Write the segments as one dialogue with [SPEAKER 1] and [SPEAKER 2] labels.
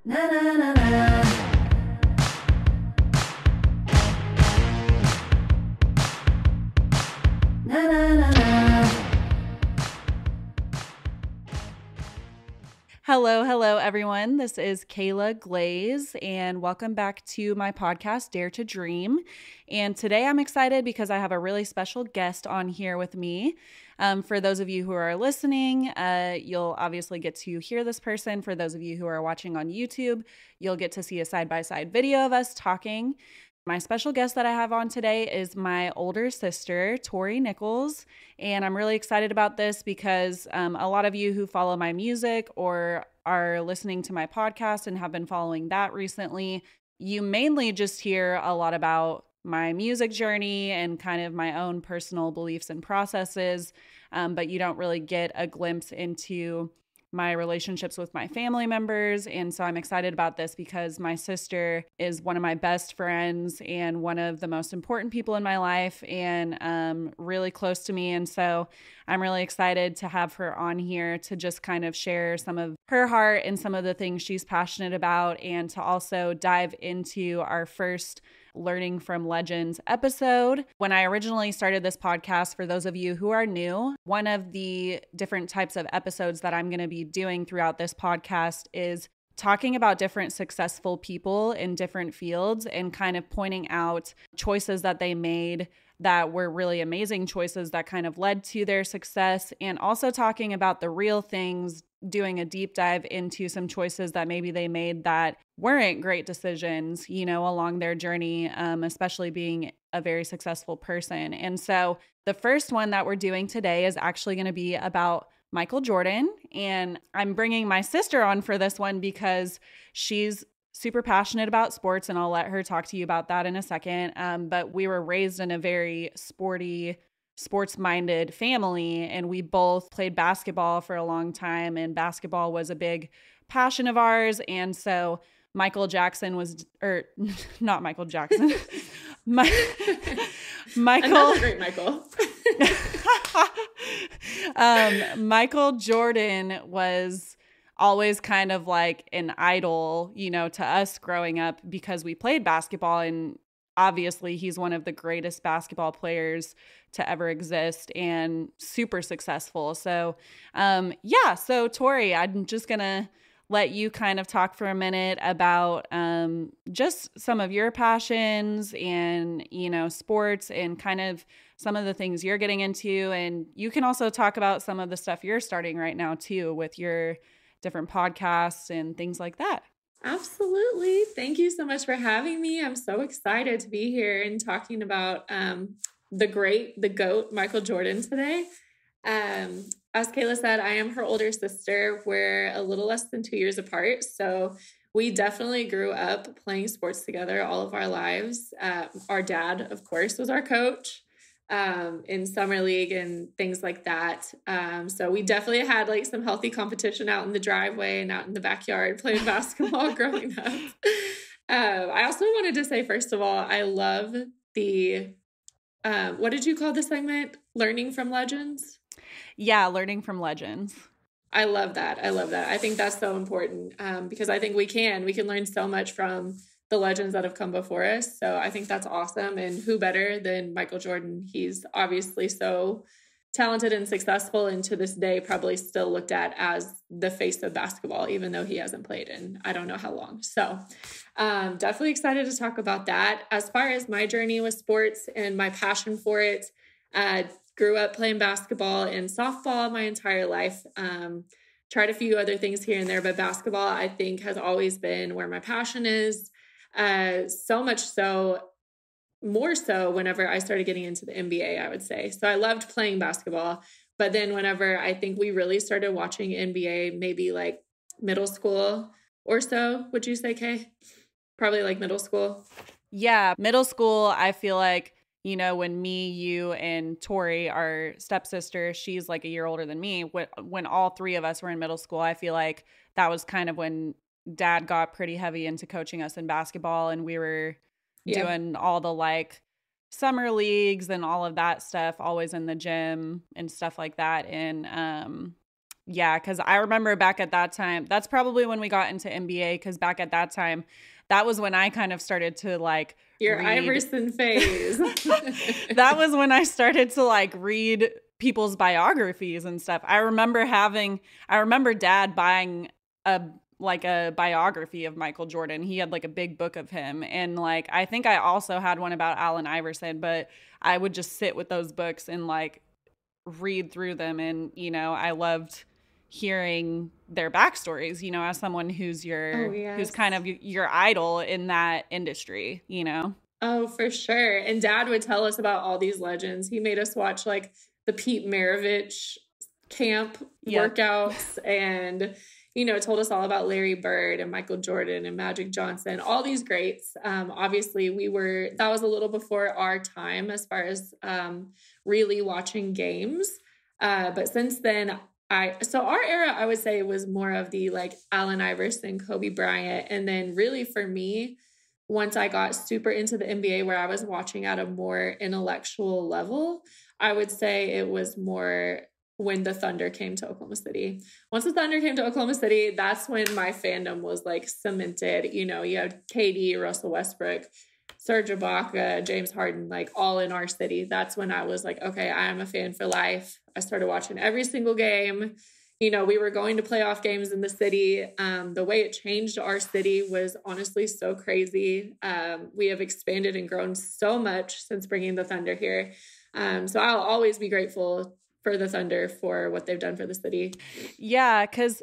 [SPEAKER 1] Na na na na. Na na na na.
[SPEAKER 2] Hello, everyone. This is Kayla Glaze, and welcome back to my podcast, Dare to Dream. And today I'm excited because I have a really special guest on here with me. For those of you who are listening, you'll obviously get to hear this person. For those of you who are watching on YouTube, you'll get to see a side-by-side video of us talking. My special guest that I have on today is my older sister, Tori Nichols, and I'm really excited about this because a lot of you who follow my music or are listening to my podcast and have been following that recently, you mainly just hear a lot about my music journey and kind of my own personal beliefs and processes, but you don't really get a glimpse into my relationships with my family members. And so I'm excited about this because my sister is one of my best friends and one of the most important people in my life and really close to me. And so I'm really excited to have her on here to just kind of share some of her heart and some of the things she's passionate about, and to also dive into our first Learning from Legends episode. When I originally started this podcast, for those of you who are new, one of the different types of episodes that I'm going to be doing throughout this podcast is talking about different successful people in different fields and kind of pointing out choices that they made that were really amazing choices that kind of led to their success, and also talking about the real things, doing a deep dive into some choices that maybe they made that weren't great decisions, along their journey, especially being a very successful person. And so the first one that we're doing today is actually going to be about Michael Jordan. And I'm bringing my sister on for this one because she's super passionate about sports, and I'll let her talk to you about that in a second. But we were raised in a very sports-minded family, and we both played basketball for a long time, and basketball was a big passion of ours. And so Michael Jackson was, or not Michael Jackson, Michael.
[SPEAKER 3] Another great Michael.
[SPEAKER 2] Michael Jordan was always kind of like an idol, to us growing up because we played basketball, and obviously he's one of the greatest basketball players to ever exist and super successful. So, so Tori, I'm just going to let you kind of talk for a minute about just some of your passions and, sports and kind of some of the things you're getting into. And you can also talk about some of the stuff you're starting right now too with your different podcasts and things like that.
[SPEAKER 3] Absolutely. Thank you so much for having me. I'm so excited to be here and talking about the GOAT, Michael Jordan today. As Kayla said, I am her older sister. We're a little less than 2 years apart. So we definitely grew up playing sports together all of our lives. Our dad, of course, was our coach in summer league and things like that. So we definitely had like some healthy competition out in the driveway and out in the backyard playing basketball growing up. I also wanted to say, first of all, I love the, what did you call the segment? Learning from Legends?
[SPEAKER 2] Yeah, Learning from Legends.
[SPEAKER 3] I love that. I think that's so important because I think we can learn so much from the legends that have come before us. So I think that's awesome. And who better than Michael Jordan? He's obviously so talented and successful, and to this day probably still looked at as the face of basketball, even though he hasn't played in I don't know how long. So definitely excited to talk about that. As far as my journey with sports and my passion for it, grew up playing basketball and softball my entire life. Tried a few other things here and there, but basketball, I think, has always been where my passion is. So much so, more so whenever I started getting into the NBA, I would say. So I loved playing basketball, but then whenever I think we really started watching NBA, maybe like middle school or so, would you say, Kay? Probably like middle school.
[SPEAKER 2] Yeah, middle school, I feel like, when me, you, and Tori, our stepsister, she's like a year older than me. When all three of us were in middle school, I feel like that was kind of when Dad got pretty heavy into coaching us in basketball, and we were doing all the like summer leagues and all of that stuff, always in the gym and stuff like that. And Yeah, because I remember back at that time, that's probably when we got into NBA, because back at that time, that was when I kind of started to like
[SPEAKER 3] Your
[SPEAKER 2] read.
[SPEAKER 3] Iverson phase.
[SPEAKER 2] That was when I started to like read people's biographies and stuff. I remember dad buying a biography of Michael Jordan. He had like a big book of him. And like, I think I also had one about Allen Iverson, but I would just sit with those books and like read through them. And, you know, I loved hearing their backstories, you know, as someone who's who's kind of your idol in that industry, you know?
[SPEAKER 3] Oh, for sure. And dad would tell us about all these legends. He made us watch like the Pete Maravich camp workouts and, you know, told us all about Larry Bird and Michael Jordan and Magic Johnson, all these greats. Obviously that was a little before our time as far as really watching games. But since then, so our era, I would say, was more of the like Allen Iverson, Kobe Bryant. And then really for me, once I got super into the NBA where I was watching at a more intellectual level, I would say it was more when the Thunder came to Oklahoma City. Once the Thunder came to Oklahoma City, that's when my fandom was like cemented. You know, you had KD, Russell Westbrook, Serge Ibaka, James Harden, like all in our city. That's when I was like, okay, I am a fan for life. I started watching every single game. You know, we were going to playoff games in the city. The way it changed our city was honestly so crazy. We have expanded and grown so much since bringing the Thunder here. So I'll always be grateful for the Thunder for what they've done for the city.
[SPEAKER 2] Yeah, because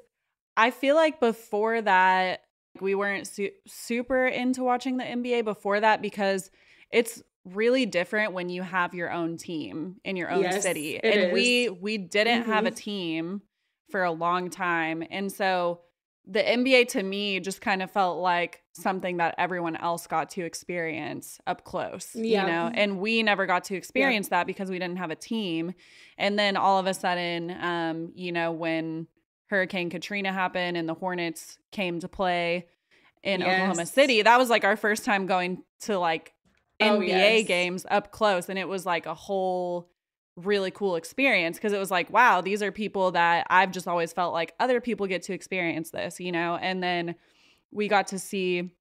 [SPEAKER 2] I feel like before that, we weren't super into watching the NBA before that, because it's really different when you have your own team in your own city. And we didn't have a team for a long time. And so the NBA to me just kind of felt like something that everyone else got to experience up close, you know, and we never got to experience that because we didn't have a team. And then all of a sudden, you know, when Hurricane Katrina happened and the Hornets came to play in Oklahoma City, that was like our first time going to like NBA games up close. And it was like a whole really cool experience, because it was like, wow, these are people that I've just always felt like other people get to experience this, you know. And then we got to see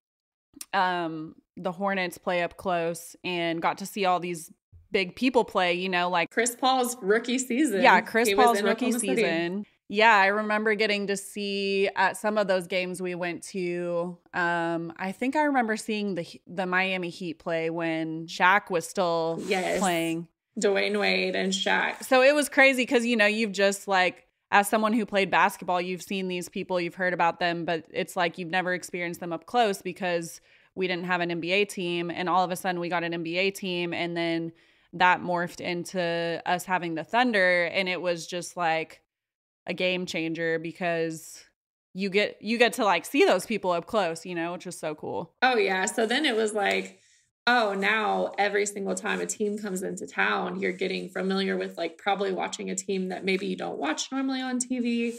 [SPEAKER 2] the Hornets play up close and got to see all these big people play, you know, like
[SPEAKER 3] Chris Paul's rookie season.
[SPEAKER 2] Yeah, Chris Paul's rookie season. Yeah, I remember getting to see at some of those games we went to. I think I remember seeing the Miami Heat play when Shaq was still playing.
[SPEAKER 3] Dwayne Wade and Shaq.
[SPEAKER 2] So it was crazy because, you know, you've just like, as someone who played basketball, you've seen these people, you've heard about them, but it's like you've never experienced them up close because we didn't have an NBA team. And all of a sudden we got an NBA team, and then that morphed into us having the Thunder. And it was just like a game changer because you get to like see those people up close, you know, which was so cool.
[SPEAKER 3] Oh yeah. So then it was like, oh, now every single time a team comes into town, you're getting familiar with like probably watching a team that maybe you don't watch normally on TV.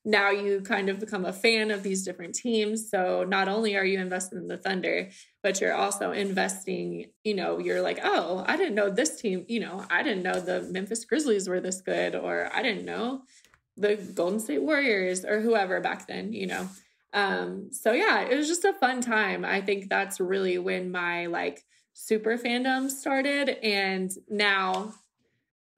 [SPEAKER 3] Now you kind of become a fan of these different teams. So not only are you invested in the Thunder, but you're also investing, you know, you're like, oh, I didn't know this team, you know, I didn't know the Memphis Grizzlies were this good, or I didn't know the Golden State Warriors or whoever back then, you know. So yeah, it was just a fun time. I think that's really when my like super fandom started. And now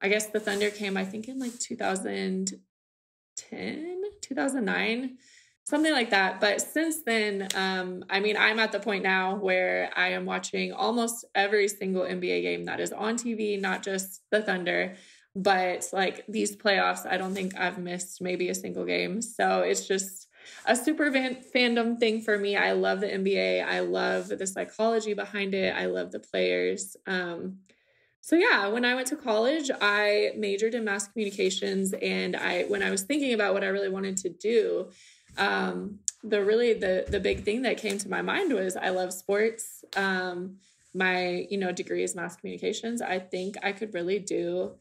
[SPEAKER 3] I guess the Thunder came, I think in like 2010, 2009, something like that. But since then, I mean, I'm at the point now where I am watching almost every single NBA game that is on TV, not just the Thunder, but like these playoffs, I don't think I've missed maybe a single game. So it's just a super fandom thing for me. I love the NBA. I love the psychology behind it. I love the players. So yeah, when I went to college, I majored in mass communications. And when I was thinking about what I really wanted to do, the big thing that came to my mind was I love sports. My, you know, degree is mass communications. I think I could really do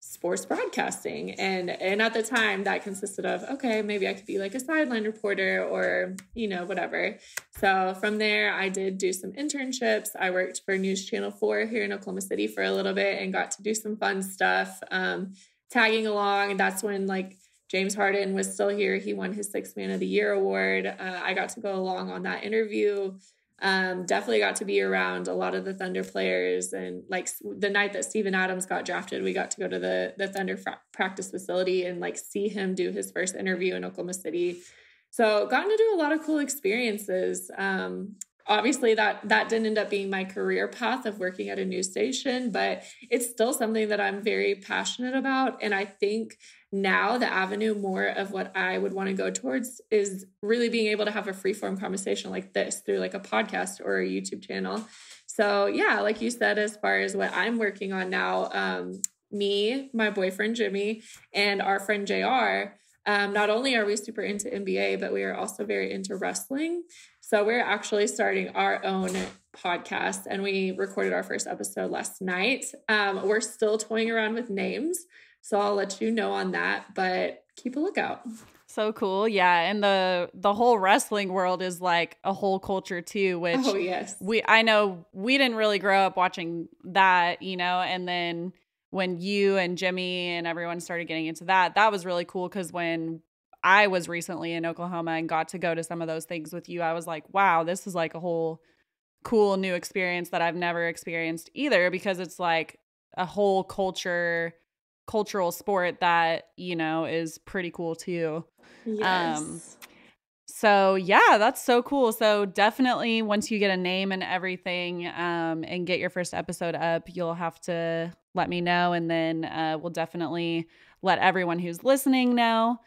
[SPEAKER 3] sports broadcasting. And at the time that consisted of, okay, maybe I could be like a sideline reporter or, you know, whatever. So from there, I did do some internships. I worked for News Channel 4 here in Oklahoma City for a little bit and got to do some fun stuff, tagging along. And that's when like James Harden was still here. He won his Sixth Man of the Year award. I got to go along on that interview. Definitely got to be around a lot of the Thunder players, and like the night that Steven Adams got drafted, we got to go to the Thunder practice facility and like see him do his first interview in Oklahoma City. So gotten to do a lot of cool experiences. Obviously that didn't end up being my career path of working at a news station, but it's still something that I'm very passionate about. And I think now the avenue more of what I would want to go towards is really being able to have a free form conversation like this through like a podcast or a YouTube channel. So yeah, like you said, as far as what I'm working on now, me, my boyfriend, Jimmy, and our friend JR, not only are we super into NBA, but we are also very into wrestling. So we're actually starting our own podcast, and we recorded our first episode last night. We're still toying around with names, so I'll let you know on that, but keep a lookout.
[SPEAKER 2] So cool. Yeah. And the whole wrestling world is like a whole culture too, which
[SPEAKER 3] Oh, yes.
[SPEAKER 2] I know we didn't really grow up watching that, you know, and then when you and Jimmy and everyone started getting into that was really cool, because when I was recently in Oklahoma and got to go to some of those things with you, I was like, wow, this is like a whole cool new experience that I've never experienced either, because it's like a whole cultural sport that, you know, is pretty cool too.
[SPEAKER 3] Yes.
[SPEAKER 2] So yeah, that's so cool. So definitely once you get a name and everything, and get your first episode up, you'll have to let me know. And then, we'll definitely let everyone who's listening know.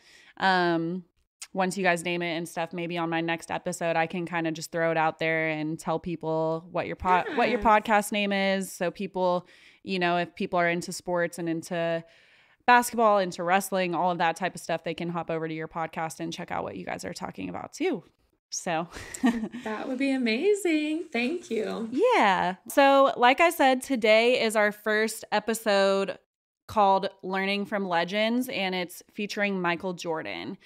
[SPEAKER 2] Once you guys name it and stuff, maybe on my next episode, I can kind of just throw it out there and tell people what your podcast name is. So people, you know, if people are into sports and into basketball, into wrestling, all of that type of stuff, they can hop over to your podcast and check out what you guys are talking about too. So
[SPEAKER 3] that would be amazing. Thank you.
[SPEAKER 2] Yeah. So like I said, today is our first episode called Learning from Legends, and it's featuring Michael Jordan.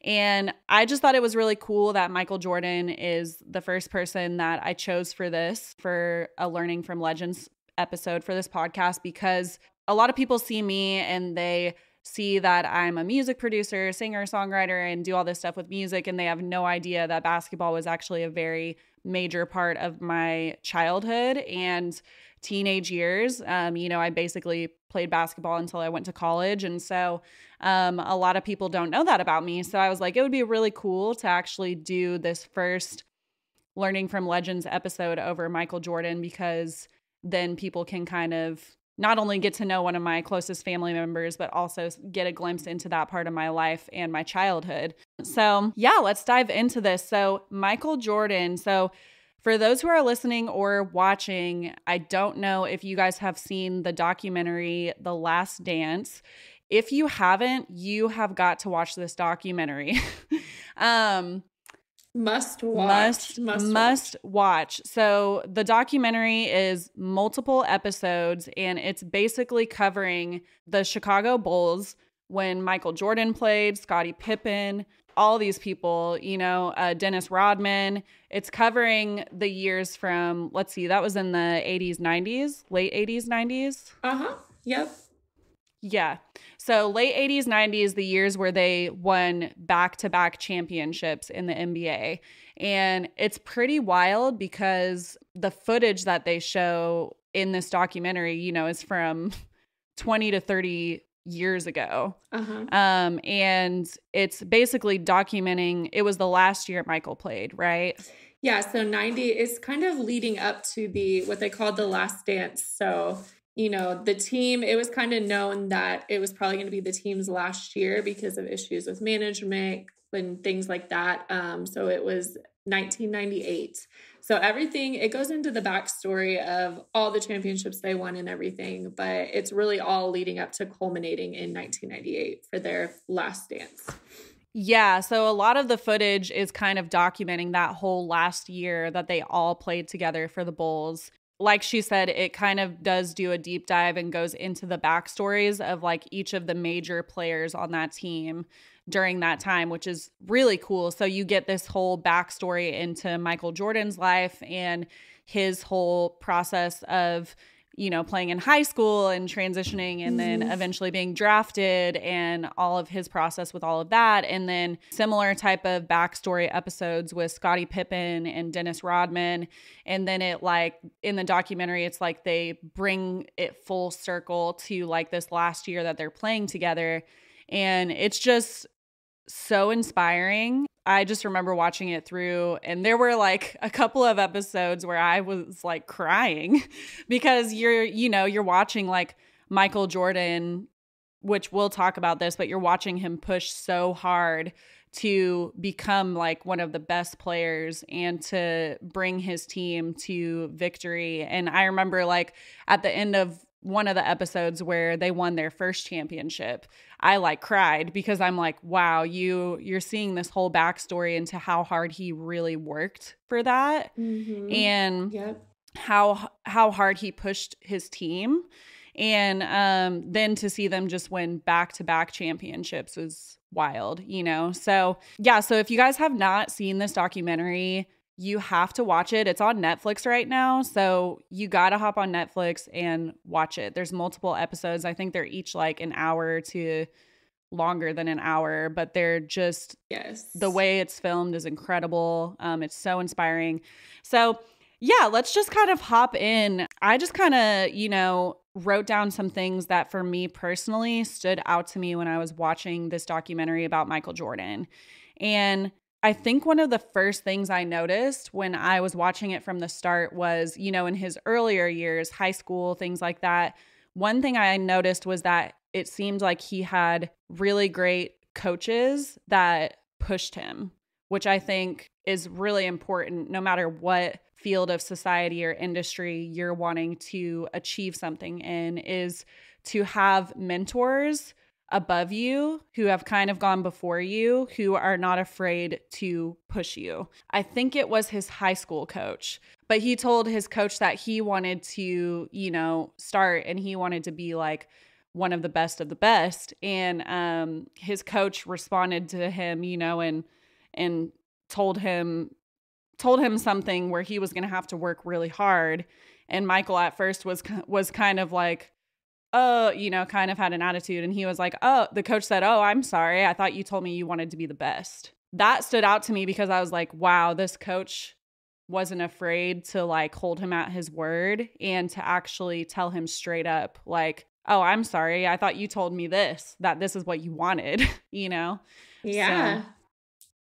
[SPEAKER 2] And I just thought it was really cool that Michael Jordan is the first person that I chose for a Learning from Legends episode for this podcast, because a lot of people see me and they see that I'm a music producer, singer, songwriter, and do all this stuff with music, and they have no idea that basketball was actually a very major part of my childhood and teenage years. You know, I basically played basketball until I went to college. And so a lot of people don't know that about me. So I was like, it would be really cool to actually do this first Learning from Legends episode over Michael Jordan, because then people can kind of not only get to know one of my closest family members, but also get a glimpse into that part of my life and my childhood. So yeah, let's dive into this. So Michael Jordan. So for those who are listening or watching, I don't know if you guys have seen the documentary, The Last Dance. If you haven't, you have got to watch this documentary.
[SPEAKER 3] Must watch.
[SPEAKER 2] So the documentary is multiple episodes, and it's basically covering the Chicago Bulls when Michael Jordan played, Scottie Pippen, all these people, you know, Dennis Rodman. It's covering the years from, let's see, that was in the 80s, 90s, late 80s, 90s.
[SPEAKER 3] Yep.
[SPEAKER 2] Yeah. So late 80s, 90s, the years where they won back-to-back championships in the NBA. And it's pretty wild because the footage that they show in this documentary, you know, is from 20 to 30 years ago. And it's basically documenting, it was the last year Michael played, right?
[SPEAKER 3] Yeah. So 90 is kind of leading up to what they called the Last Dance. So, you know, the team, it was kind of known that it was probably going to be the team's last year because of issues with management and things like that. So it was 1998. So everything, it goes into the backstory of all the championships they won and everything, but it's really all leading up to culminating in 1998 for their last dance.
[SPEAKER 2] Yeah, so a lot of the footage is kind of documenting that whole last year that they all played together for the Bulls. Like she said, it kind of does do a deep dive and goes into the backstories of like each of the major players on that team during that time, which is really cool. So you get this whole backstory into Michael Jordan's life and his whole process of playing in high school and transitioning and then eventually being drafted and all of his process with all of that. And then similar type of backstory episodes with Scottie Pippen and Dennis Rodman. And then it like in the documentary, it's like they bring it full circle to like this last year that they're playing together. And it's just so inspiring. I just remember watching it through, and there were like a couple of episodes where I was like crying because you're watching like Michael Jordan, which we'll talk about this, but you're watching him push so hard to become like one of the best players and to bring his team to victory. And I remember like at the end of one of the episodes where they won their first championship, I like cried because I'm like, wow, you're seeing this whole backstory into how hard he really worked for that. And how hard he pushed his team. And then to see them just win back-to-back championships was wild, So yeah, so if you guys have not seen this documentary, you have to watch it. It's on Netflix right now. So you got to hop on Netflix and watch it. There's multiple episodes. I think they're each like an hour to longer than an hour, but they're just, the way it's filmed is incredible. It's so inspiring. So yeah, let's just kind of hop in. I just kind of, wrote down some things that for me personally stood out to me when I was watching this documentary about Michael Jordan. And I think one of the first things I noticed when I was watching it from the start was, in his earlier years, high school, things like that. One thing I noticed was that it seemed like he had really great coaches that pushed him, which I think is really important no matter what field of society or industry you're wanting to achieve something in, is to have mentors above you who have kind of gone before you, who are not afraid to push you. I think it was his high school coach, but he told his coach that he wanted to, start and he wanted to be like one of the best. And his coach responded to him, and told him something where he was going to have to work really hard. And Michael at first was kind of like, kind of had an attitude. And he was like, the coach said, I'm sorry. I thought you told me you wanted to be the best. That stood out to me because I was like, wow, this coach wasn't afraid to like hold him at his word and to actually tell him straight up, like, I'm sorry. I thought you told me that this is what you wanted,
[SPEAKER 3] Yeah.
[SPEAKER 2] So.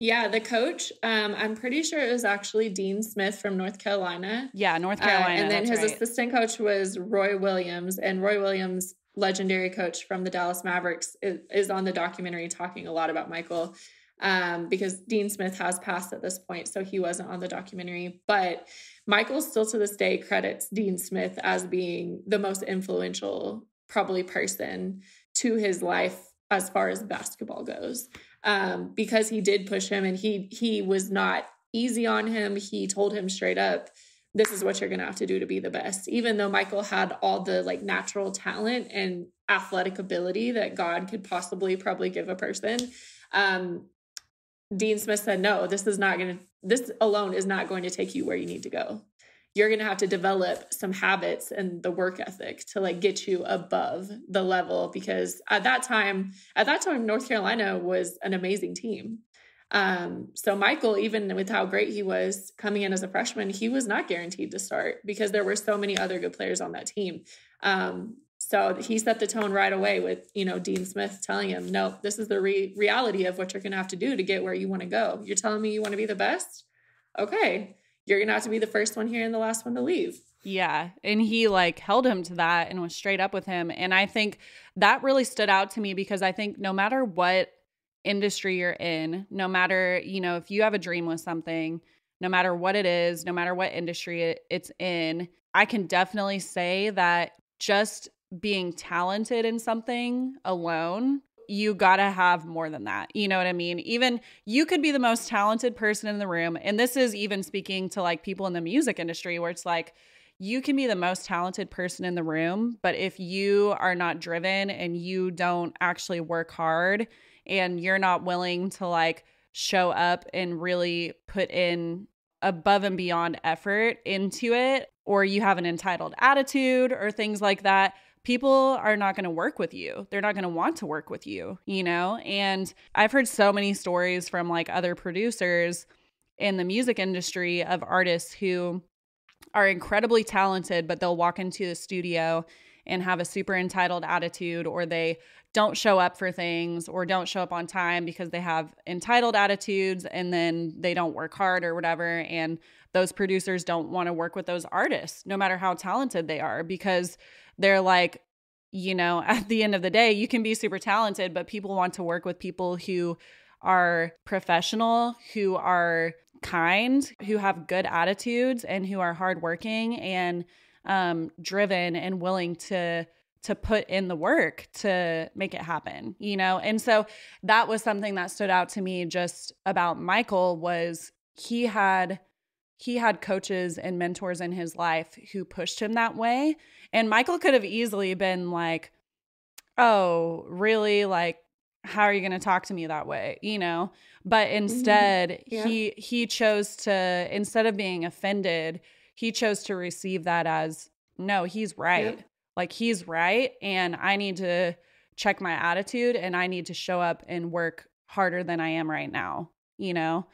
[SPEAKER 3] Yeah, the coach, I'm pretty sure it was actually Dean Smith from North Carolina.
[SPEAKER 2] Yeah, North Carolina.
[SPEAKER 3] And then his
[SPEAKER 2] right.
[SPEAKER 3] assistant coach was Roy Williams. And Roy Williams, legendary coach from the Dallas Mavericks, is on the documentary talking a lot about Michael because Dean Smith has passed at this point, so he wasn't on the documentary. But Michael still to this day credits Dean Smith as being the most influential, probably, person to his life as far as basketball goes. Because he did push him and he was not easy on him. He told him straight up, this is what you're going to have to do to be the best. Even though Michael had all the like natural talent and athletic ability that God could possibly probably give a person. Dean Smith said, no, this alone is not going to take you where you need to go. You're going to have to develop some habits and the work ethic to like get you above the level, because at that time, North Carolina was an amazing team. So Michael, even with how great he was coming in as a freshman, he was not guaranteed to start because there were so many other good players on that team. So he set the tone right away with, Dean Smith telling him, no, this is the reality of what you're going to have to do to get where you want to go. You're telling me you want to be the best? Okay. You're going to have to be the first one here and the last one to leave.
[SPEAKER 2] Yeah. And he like held him to that and was straight up with him. And I think that really stood out to me because I think no matter what industry you're in, no matter, if you have a dream with something, no matter what it is, no matter what industry it's in, I can definitely say that just being talented in something alone, you got to have more than that. You know what I mean? Even you could be the most talented person in the room. And this is even speaking to like people in the music industry where it's like, you can be the most talented person in the room, but if you are not driven and you don't actually work hard and you're not willing to like show up and really put in above and beyond effort into it, or you have an entitled attitude or things like that, people are not going to work with you. They're not going to want to work with you, you know? And I've heard so many stories from like other producers in the music industry of artists who are incredibly talented, but they'll walk into the studio and have a super entitled attitude, or they don't show up for things or don't show up on time because they have entitled attitudes, and then they don't work hard or whatever. And those producers don't want to work with those artists, no matter how talented they are, because they're like, you know, at the end of the day, you can be super talented, but people want to work with people who are professional, who are kind, who have good attitudes, and who are hardworking and driven and willing to put in the work to make it happen, you know? And so that was something that stood out to me just about Michael, was he had coaches and mentors in his life who pushed him that way. And Michael could have easily been like, oh, really? Like, how are you going to talk to me that way? You know? But instead, he chose to, instead of being offended, he chose to receive that as, no, he's right. Yep. Like, he's right. And I need to check my attitude, and I need to show up and work harder than I am right now, you know?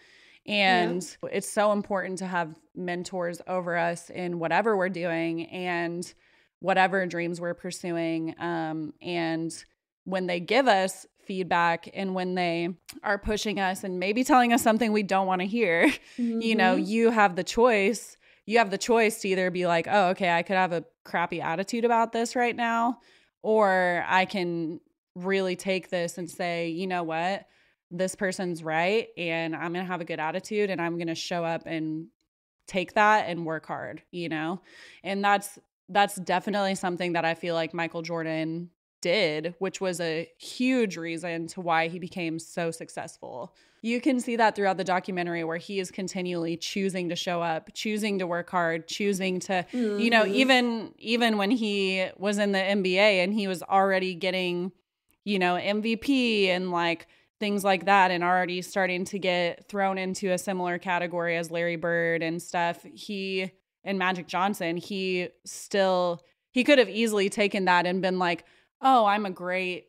[SPEAKER 2] And it's so important to have mentors over us in whatever we're doing and whatever dreams we're pursuing. And when they give us feedback and when they are pushing us and maybe telling us something we don't want to hear, you know, you have the choice. You have the choice to either be like, oh, okay, I could have a crappy attitude about this right now, or I can really take this and say, you know what? This person's right, and I'm going to have a good attitude, and I'm going to show up and take that and work hard, you know? And that's definitely something that I feel like Michael Jordan did, which was a huge reason to why he became so successful. You can see that throughout the documentary, where he is continually choosing to show up, choosing to work hard, choosing to, you know, even when he was in the NBA and he was already getting, you know, MVP and like things like that, and already starting to get thrown into a similar category as Larry Bird and stuff. And Magic Johnson, he could have easily taken that and been like, oh, I'm great,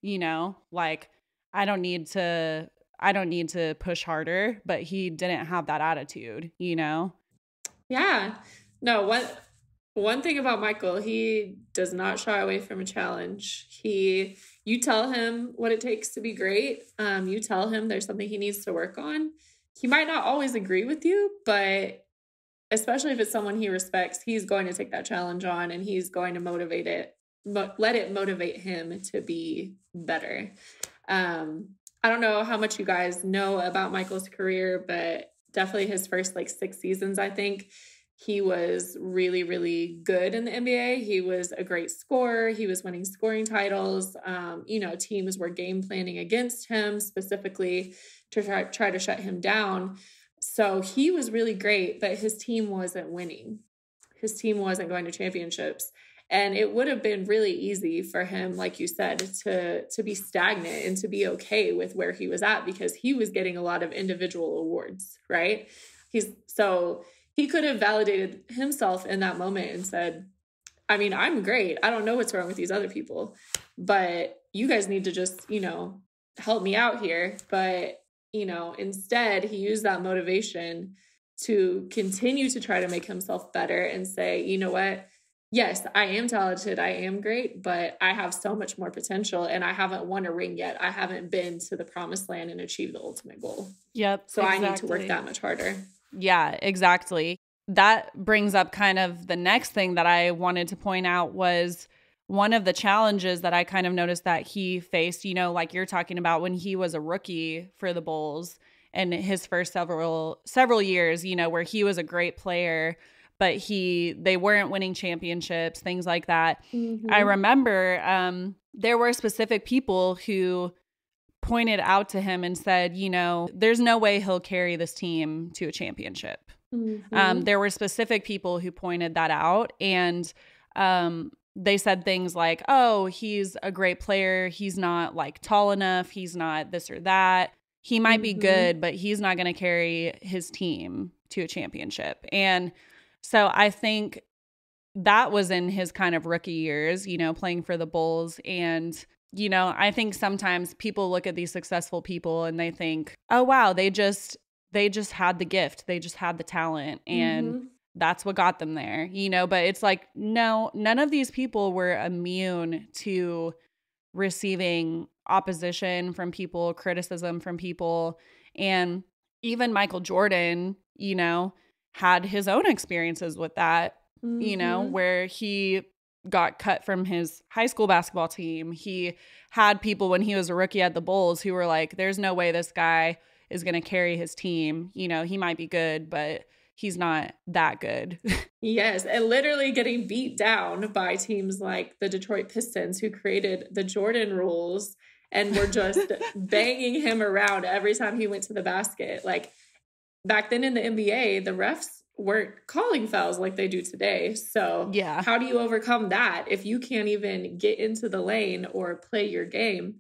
[SPEAKER 2] you know, like I don't need to push harder, but he didn't have that attitude, you know? Yeah.
[SPEAKER 3] No, one thing about Michael, he does not shy away from a challenge. You tell him what it takes to be great. You tell him there's something he needs to work on. He might not always agree with you, but especially if it's someone he respects, he's going to take that challenge on, and he's going to let it motivate him to be better. I don't know how much you guys know about Michael's career, but definitely his first like 6 seasons, I think he was really, really good in the NBA. He was a great scorer. He was winning scoring titles. You know, teams were game planning against him specifically to try to shut him down. So he was really great, but his team wasn't winning. His team wasn't going to championships. And it would have been really easy for him, like you said, to be stagnant and to be okay with where he was at, because he was getting a lot of individual awards, right? So he could have validated himself in that moment and said, I mean, I'm great. I don't know what's wrong with these other people, but you guys need to just, you know, help me out here. But, you know, instead he used that motivation to continue to try to make himself better and say, you know what? Yes, I am talented. I am great, but I have so much more potential, and I haven't won a ring yet. I haven't been to the promised land and achieved the ultimate goal.
[SPEAKER 2] Yep.
[SPEAKER 3] So exactly. I need to work that much harder.
[SPEAKER 2] Yeah, exactly. That brings up kind of the next thing that I wanted to point out was one of the challenges that I kind of noticed that he faced, you know, like you're talking about when he was a rookie for the Bulls and his first several years, you know, where he was a great player, but they weren't winning championships, things like that. Mm-hmm. I remember there were specific people who pointed out to him and said, you know, there's no way he'll carry this team to a championship. Mm-hmm. There were specific people who pointed that out, and they said things like, oh, he's a great player. He's not like tall enough. He's not this or that. he might be good, but he's not going to carry his team to a championship. And so I think that was in his kind of rookie years, you know, playing for the Bulls. And, you know, I think sometimes people look at these successful people and they think, oh, wow, they just had the gift. They just had the talent. And that's what got them there, you know, but it's like, no, none of these people were immune to receiving opposition from people, criticism from people. And even Michael Jordan, you know, had his own experiences with that, you know, where he got cut from his high school basketball team. He had people when he was a rookie at the Bulls who were like, there's no way this guy is going to carry his team. You know, he might be good, but he's not that good.
[SPEAKER 3] Yes, and literally getting beat down by teams like the Detroit Pistons, who created the Jordan rules and were just banging him around every time he went to the basket. Like back then in the NBA, the refs weren't calling fouls like they do today. So
[SPEAKER 2] yeah,
[SPEAKER 3] how do you overcome that if you can't even get into the lane or play your game?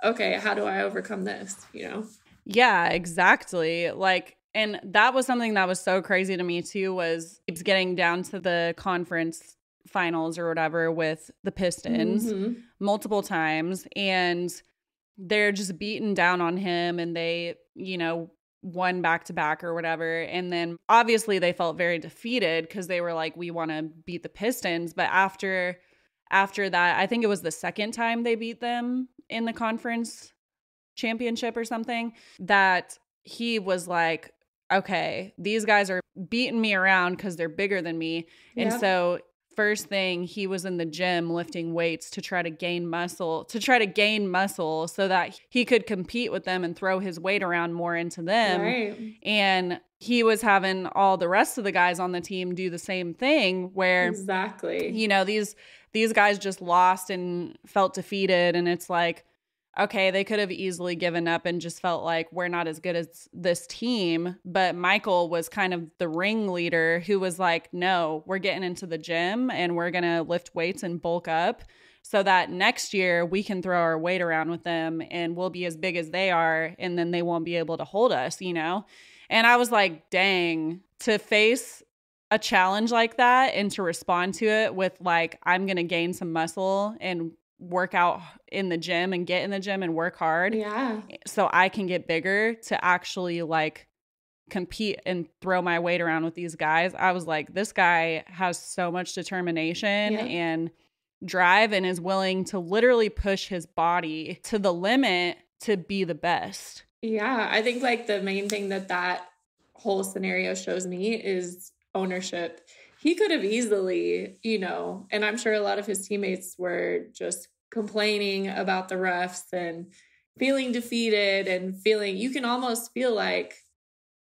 [SPEAKER 3] Okay, how do I overcome this, you know?
[SPEAKER 2] Yeah, exactly. Like, and that was something that was so crazy to me too, was keeps getting down to the conference finals or whatever with the Pistons multiple times, and they're just beating down on him, and they, you know, won back-to-back or whatever. And then obviously they felt very defeated because they were like, we want to beat the Pistons. But after that, I think it was the second time they beat them in the conference championship or something, that he was like, okay, these guys are beating me around because they're bigger than me. And so first thing, he was in the gym lifting weights to try to gain muscle so that he could compete with them and throw his weight around more into them.
[SPEAKER 3] Right.
[SPEAKER 2] And he was having all the rest of the guys on the team do the same thing, where
[SPEAKER 3] exactly,
[SPEAKER 2] you know, these guys just lost and felt defeated. And it's like, okay, they could have easily given up and just felt like we're not as good as this team. But Michael was kind of the ringleader who was like, no, we're getting into the gym and we're going to lift weights and bulk up so that next year we can throw our weight around with them and we'll be as big as they are. And then they won't be able to hold us, you know? And I was like, dang, to face a challenge like that and to respond to it with like, I'm going to gain some muscle and work out in the gym and get in the gym and work hard so I can get bigger, to actually like compete and throw my weight around with these guys. I was like, this guy has so much determination and drive and is willing to literally push his body to the limit to be the best.
[SPEAKER 3] Yeah, I think like the main thing that whole scenario shows me is ownership. He could have easily, you know, and I'm sure a lot of his teammates were just complaining about the refs and feeling defeated and feeling, you can almost feel like,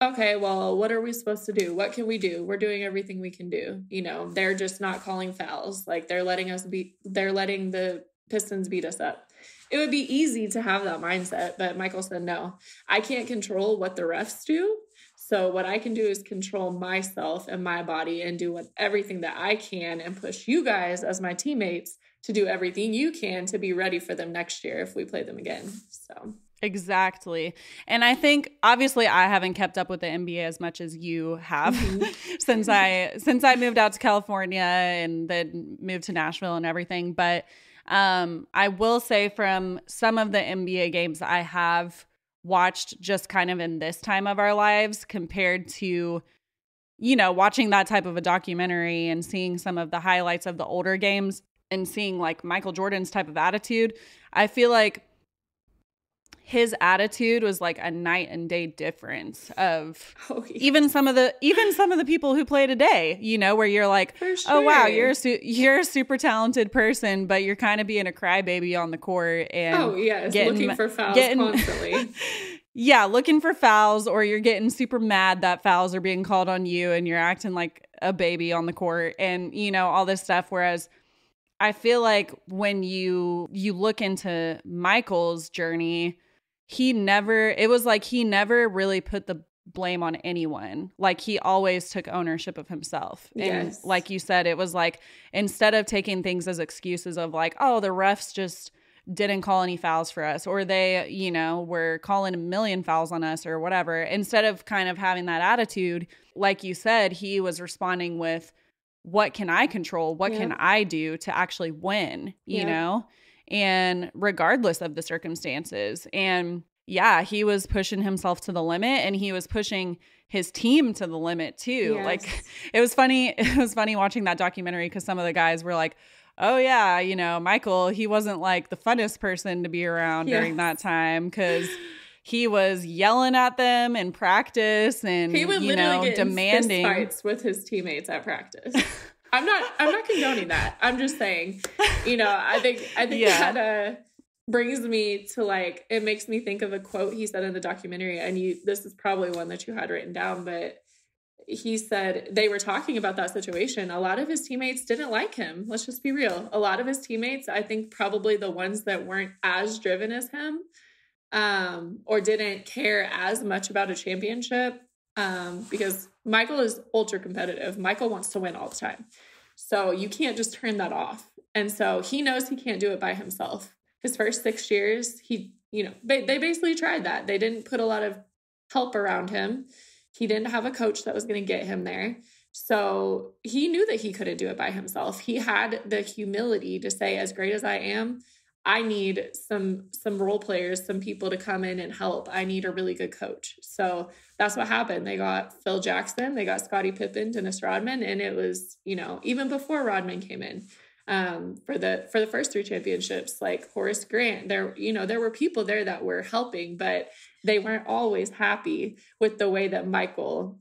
[SPEAKER 3] okay, well, what are we supposed to do? What can we do? We're doing everything we can do. You know, they're just not calling fouls. Like they're letting the Pistons beat us up. It would be easy to have that mindset, but Michael said, no, I can't control what the refs do. So what I can do is control myself and my body and do everything that I can and push you guys as my teammates to do everything you can to be ready for them next year if we play them again. So
[SPEAKER 2] exactly. And I think obviously I haven't kept up with the NBA as much as you have since I moved out to California and then moved to Nashville and everything. But I will say from some of the NBA games I have watched just kind of in this time of our lives compared to, you know, watching that type of a documentary and seeing some of the highlights of the older games and seeing like Michael Jordan's type of attitude, I feel like his attitude was like a night and day difference of even some of the people who play today, you know, where you're like, oh wow, you're a super talented person, but you're kind of being a crybaby on the court and
[SPEAKER 3] looking for fouls constantly.
[SPEAKER 2] Yeah, looking for fouls, or you're getting super mad that fouls are being called on you and you're acting like a baby on the court and, you know, all this stuff. Whereas I feel like when you look into Michael's journey, he never really put the blame on anyone. Like he always took ownership of himself. And like you said, it was like, instead of taking things as excuses of like, oh, the refs just didn't call any fouls for us, or they, were calling a million fouls on us or whatever. Instead of kind of having that attitude, like you said, he was responding with, what can I control? What can I do to actually win, you know? And regardless of the circumstances. And yeah, he was pushing himself to the limit, and he was pushing his team to the limit too.
[SPEAKER 3] Yes.
[SPEAKER 2] Like it was funny watching that documentary, because some of the guys were like, oh yeah, Michael, he wasn't like the funnest person to be around during that time, because he was yelling at them in practice, and
[SPEAKER 3] he would literally get
[SPEAKER 2] demanding
[SPEAKER 3] in fist fights with his teammates at practice. I'm not condoning that. I'm just saying, I think that brings me to, like, it makes me think of a quote he said in the documentary, and this is probably one that you had written down, but he said they were talking about that situation. A lot of his teammates didn't like him. Let's just be real. A lot of his teammates, I think probably the ones that weren't as driven as him, or didn't care as much about a championship, because Michael is ultra competitive. Michael wants to win all the time. So you can't just turn that off. And so he knows he can't do it by himself. His first 6 years, they basically tried that. They didn't put a lot of help around him. He didn't have a coach that was going to get him there. So he knew that he couldn't do it by himself. He had the humility to say, as great as I am, I need some role players, some people to come in and help. I need a really good coach. So that's what happened. They got Phil Jackson, they got Scottie Pippen, Dennis Rodman, and it was, even before Rodman came in, for the first 3 championships, like Horace Grant, there were people there that were helping, but they weren't always happy with the way that Michael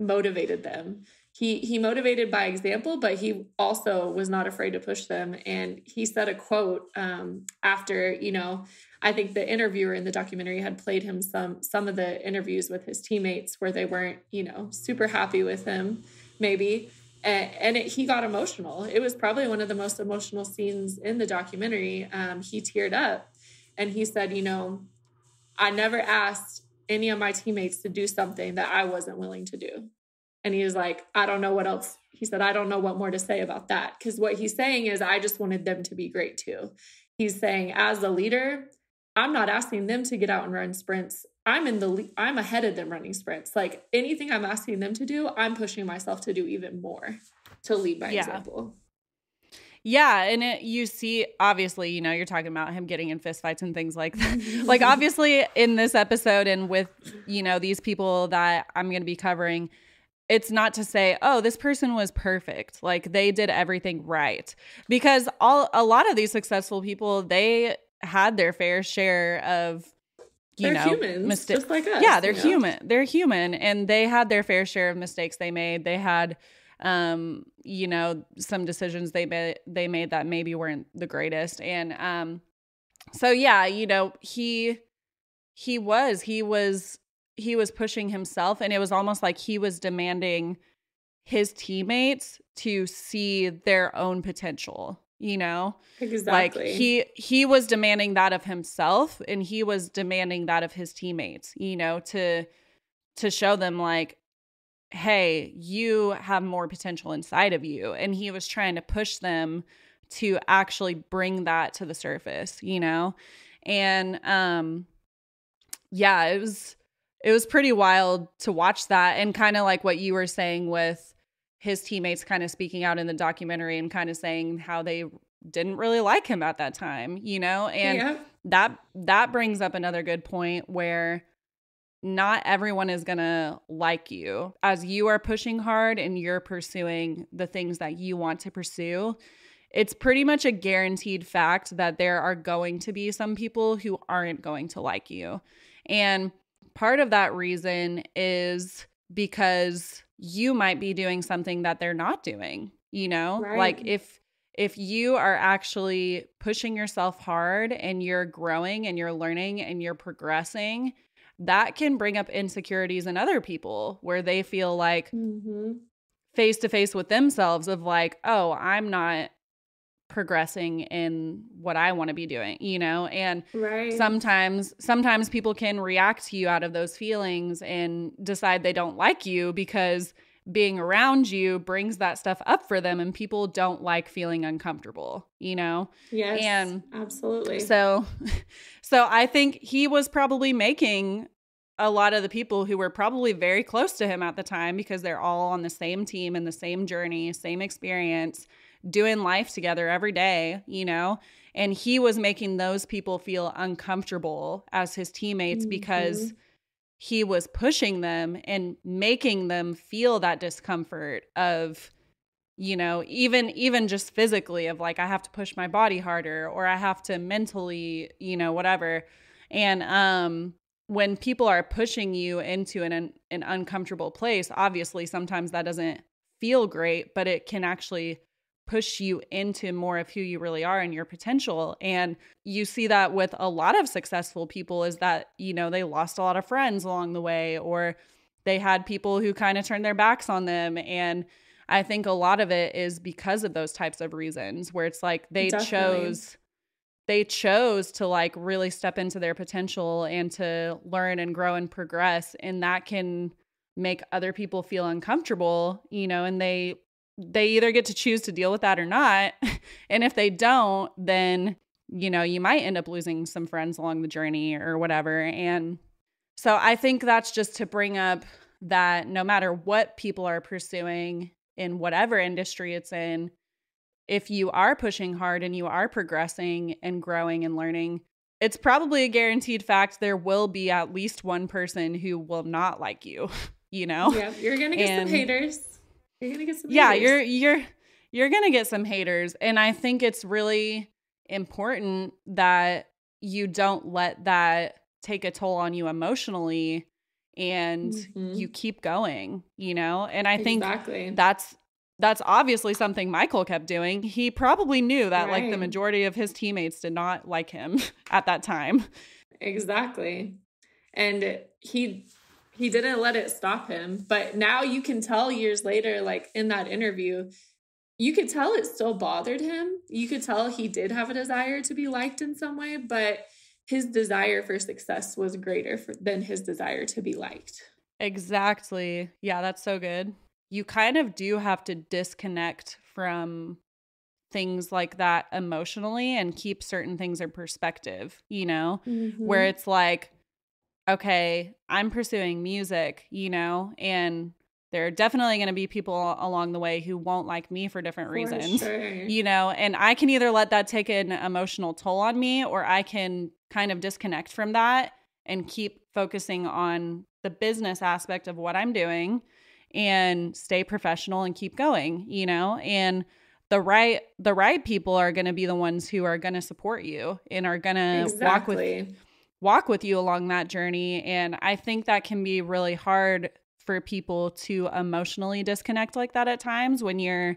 [SPEAKER 3] motivated them. He motivated by example, but he also was not afraid to push them. And he said a quote after, I think the interviewer in the documentary had played him some of the interviews with his teammates where they weren't, super happy with him, maybe. And he got emotional. It was probably one of the most emotional scenes in the documentary. He teared up, and he said, I never asked any of my teammates to do something that I wasn't willing to do. And he was like, I don't know what else. He said, I don't know what more to say about that. Because what he's saying is, I just wanted them to be great too. He's saying, as a leader, I'm not asking them to get out and run sprints. I'm ahead of them running sprints. Like anything I'm asking them to do, I'm pushing myself to do even more, to lead by example.
[SPEAKER 2] Yeah. And you see, obviously, you're talking about him getting in fistfights and things like that. Like obviously in this episode and with, these people that I'm going to be covering, it's not to say, oh, this person was perfect. Like they did everything right. Because a lot of these successful people, they had their fair share of,
[SPEAKER 3] they're humans, mistakes. Just like us.
[SPEAKER 2] Yeah, they're human. They're human, and they had their fair share of mistakes they made. They had, some decisions they made that maybe weren't the greatest. And so yeah, he was pushing himself, and it was almost like he was demanding his teammates to see their own potential.
[SPEAKER 3] Exactly.
[SPEAKER 2] Like he was demanding that of himself, and he was demanding that of his teammates, to show them like, hey, you have more potential inside of you. And he was trying to push them to actually bring that to the surface, and yeah, it was pretty wild to watch that. And kind of like what you were saying with his teammates kind of speaking out in the documentary and kind of saying how they didn't really like him at that time, and that brings up another good point where not everyone is going to like you as you are pushing hard and you're pursuing the things that you want to pursue. It's pretty much a guaranteed fact that there are going to be some people who aren't going to like you. And part of that reason is because you might be doing something that they're not doing,
[SPEAKER 3] Right.
[SPEAKER 2] Like if you are actually pushing yourself hard and you're growing and you're learning and you're progressing, that can bring up insecurities in other people where they feel like face to face with themselves of like, oh, I'm not progressing in what I want to be doing, and sometimes people can react to you out of those feelings and decide they don't like you because being around you brings that stuff up for them, and people don't like feeling uncomfortable, you know?
[SPEAKER 3] Yes,
[SPEAKER 2] And
[SPEAKER 3] absolutely.
[SPEAKER 2] so I think he was probably making a lot of the people who were probably very close to him at the time, because they're all on the same team and the same journey, same experience, doing life together every day, you know? And he was making those people feel uncomfortable as his teammates because he was pushing them and making them feel that discomfort of, you know, even just physically, of like, I have to push my body harder, or I have to mentally, you know, whatever. And when people are pushing you into an uncomfortable place, obviously sometimes that doesn't feel great, but it can actually push you into more of who you really are and your potential. And you see that with a lot of successful people, is that, you know, they lost a lot of friends along the way, or they had people who kind of turned their backs on them. And I think a lot of it is because of those types of reasons, where it's like they chose to like really step into their potential and to learn and grow and progress. And that can make other people feel uncomfortable, you know, and they either get to choose to deal with that or not. And if they don't, then, you know, you might end up losing some friends along the journey or whatever. And so I think that's just to bring up that no matter what people are pursuing in whatever industry it's in, if you are pushing hard and you are progressing and growing and learning, it's probably a guaranteed fact there will be at least one person who will not like you, you know?
[SPEAKER 3] Yeah, you're going to get some haters. You're going to get some
[SPEAKER 2] haters. You're going to get some haters. And I think it's really important that you don't let that take a toll on you emotionally, and you keep going, you know? And I think that's obviously something Michael kept doing. He probably knew that like the majority of his teammates did not like him at that time.
[SPEAKER 3] Exactly. And he didn't let it stop him. But now you can tell years later, like in that interview, you could tell it still bothered him. You could tell he did have a desire to be liked in some way, but his desire for success was greater than his desire to be liked.
[SPEAKER 2] Exactly. Yeah, that's so good. You kind of do have to disconnect from things like that emotionally and keep certain things in perspective, you know, where it's like, okay, I'm pursuing music, you know, and there are definitely going to be people along the way who won't like me for different reasons, you know, and I can either let that take an emotional toll on me, or I can kind of disconnect from that and keep focusing on the business aspect of what I'm doing and stay professional and keep going, you know, and the right people are going to be the ones who are going to support you and are going to walk with you along that journey. And I think that can be really hard for people to emotionally disconnect like that at times, when you're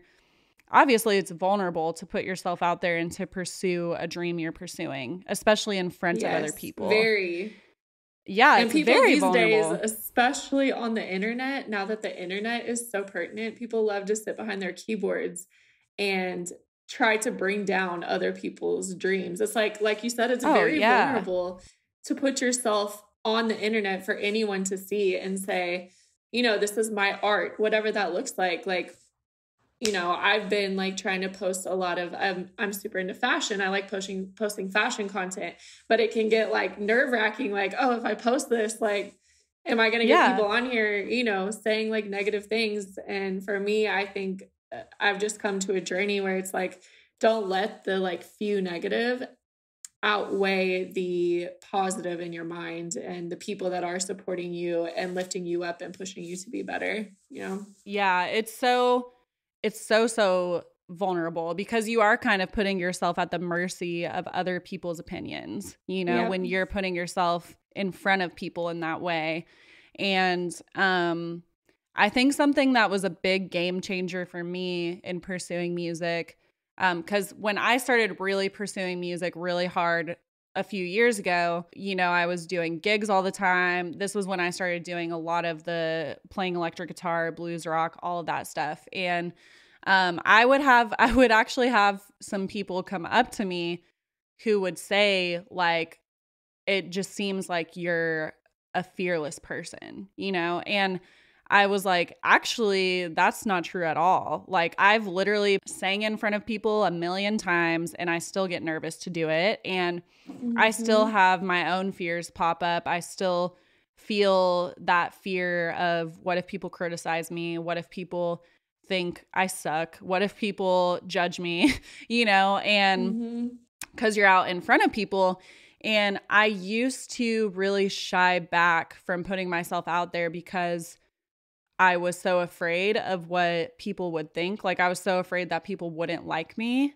[SPEAKER 2] obviously, it's vulnerable to put yourself out there and to pursue a dream you're pursuing, especially in front of other people.
[SPEAKER 3] Very.
[SPEAKER 2] Yeah,
[SPEAKER 3] and
[SPEAKER 2] it's
[SPEAKER 3] people
[SPEAKER 2] very
[SPEAKER 3] these
[SPEAKER 2] vulnerable.
[SPEAKER 3] days, especially on the internet, now that the internet is so pertinent, people love to sit behind their keyboards and try to bring down other people's dreams. It's like you said, it's very vulnerable to put yourself on the internet for anyone to see and say, you know, this is my art, whatever that looks like. Like, you know, I've been like trying to post a lot of, I'm super into fashion. I like posting fashion content, but it can get like nerve wracking. Like, oh, if I post this, like, am I going to get people on here, you know, saying like negative things? And for me, I think I've just come to a journey where it's like, don't let the like few negative outweigh the positive in your mind and the people that are supporting you and lifting you up and pushing you to be better, you know?
[SPEAKER 2] Yeah, it's so vulnerable, because you are kind of putting yourself at the mercy of other people's opinions, you know, when you're putting yourself in front of people in that way. And I think something that was a big game changer for me in pursuing music, because when I started really pursuing music really hard a few years ago, you know, I was doing gigs all the time. This was when I started doing a lot of the playing electric guitar, blues rock, all of that stuff. And I would actually have some people come up to me who would say, like, it just seems like you're a fearless person, you know? And I was like, actually, that's not true at all. Like, I've literally sang in front of people a million times and I still get nervous to do it. And I still have my own fears pop up. I still feel that fear of what if people criticize me? What if people think I suck? What if people judge me? And because you're out in front of people. And I used to really shy back from putting myself out there because I was so afraid of what people would think. Like, I was so afraid that people wouldn't like me.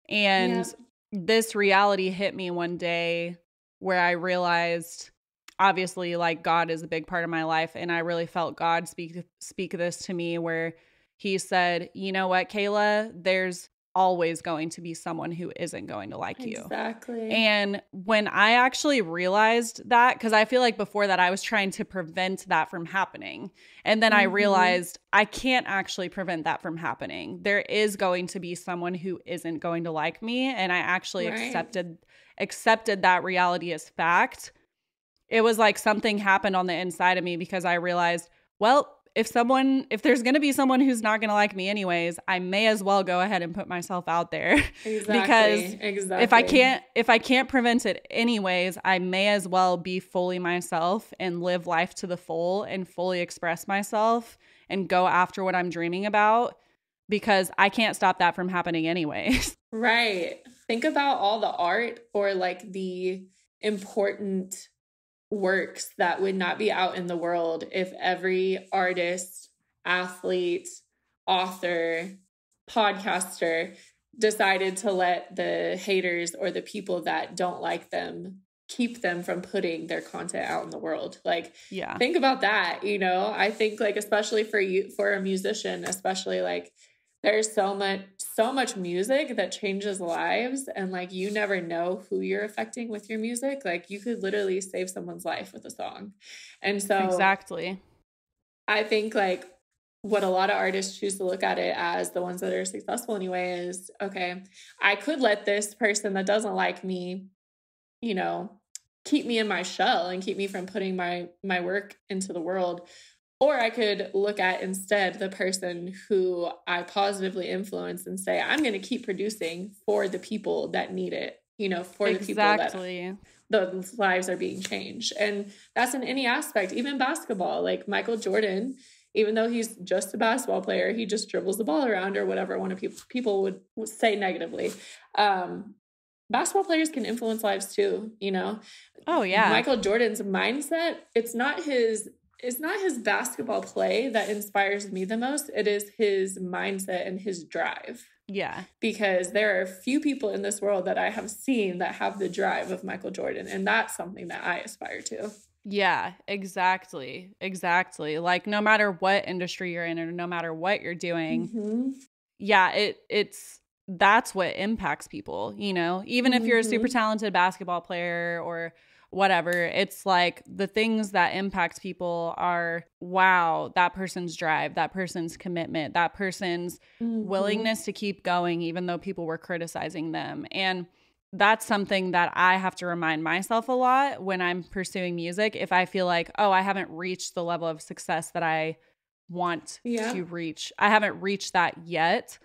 [SPEAKER 2] And this reality hit me one day where I realized, obviously, like, God is a big part of my life. And I really felt God speak this to me, where he said, you know what, Kayla, there's always going to be someone who isn't going to like you.
[SPEAKER 3] Exactly.
[SPEAKER 2] And when I actually realized that, because I feel like before that I was trying to prevent that from happening. And then I realized I can't actually prevent that from happening. There is going to be someone who isn't going to like me. And I actually accepted that reality as fact. It was like something happened on the inside of me, because I realized, well, if there's going to be someone who's not going to like me anyways, I may as well go ahead and put myself out there. Because if I can't prevent it anyways, I may as well be fully myself and live life to the full and fully express myself and go after what I'm dreaming about, because I can't stop that from happening anyways.
[SPEAKER 3] Right. Think about all the art or like the important works that would not be out in the world if every artist, athlete, author, podcaster decided to let the haters or the people that don't like them keep them from putting their content out in the world. Like, think about that. I think, like, especially for a musician, especially, like, there's so much music that changes lives, and like, you never know who you're affecting with your music. Like, you could literally save someone's life with a song. And so
[SPEAKER 2] exactly,
[SPEAKER 3] I think, like, what a lot of artists choose to look at it as, the ones that are successful anyway, is, okay, I could let this person that doesn't like me, keep me in my shell and keep me from putting my work into the world. Or I could look at instead the person who I positively influence and say, I'm going to keep producing for the people that need it, for the people that those lives are being changed. And that's in any aspect, even basketball. Like Michael Jordan, even though he's just a basketball player, he just dribbles the ball around or whatever one of people would say negatively. Basketball players can influence lives too, Oh, yeah. Michael Jordan's mindset, it's not his basketball play that inspires me the most. It is his mindset and his drive. Yeah. Because there are few people in this world that I have seen that have the drive of Michael Jordan. And that's something that I aspire to.
[SPEAKER 2] Yeah, exactly. Exactly. Like, no matter what industry you're in or no matter what you're doing, that's what impacts people, even if you're a super talented basketball player or whatever. It's like the things that impact people are, wow, that person's drive, that person's commitment, that person's willingness to keep going, even though people were criticizing them. And that's something that I have to remind myself a lot when I'm pursuing music. If I feel like, oh, I haven't reached the level of success that I want to reach, I haven't reached that yet,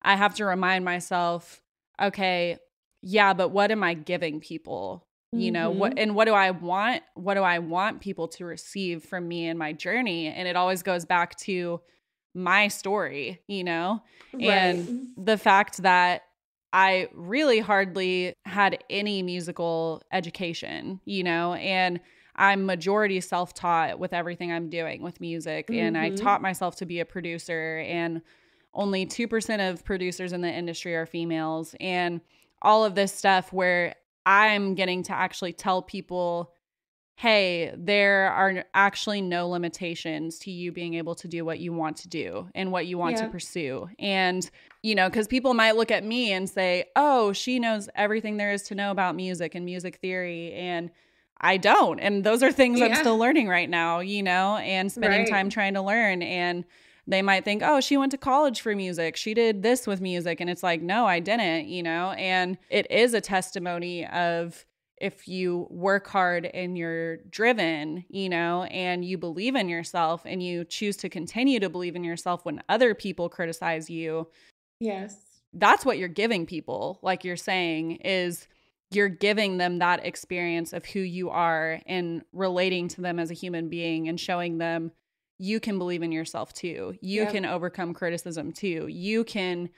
[SPEAKER 2] I have to remind myself, okay, yeah, but what am I giving people? What do I want? What do I want people to receive from me and my journey? And it always goes back to my story, and the fact that I really hardly had any musical education, and I'm majority self-taught with everything I'm doing with music. And I taught myself to be a producer, and only 2% of producers in the industry are females, and all of this stuff where I'm getting to actually tell people, hey, there are actually no limitations to you being able to do what you want to do and what you want to pursue. And, because people might look at me and say, oh, she knows everything there is to know about music and music theory. And I don't. And those are things I'm still learning right now, and spending time trying to learn. And they might think, oh, she went to college for music, she did this with music. And it's like, no, I didn't, and it is a testimony of if you work hard and you're driven, you know, and you believe in yourself and you choose to continue to believe in yourself when other people criticize you,
[SPEAKER 3] Yes.
[SPEAKER 2] that's what you're giving people. Like you're saying, is you're giving them that experience of who you are and relating to them as a human being and showing them you can believe in yourself too. You can overcome criticism too. You can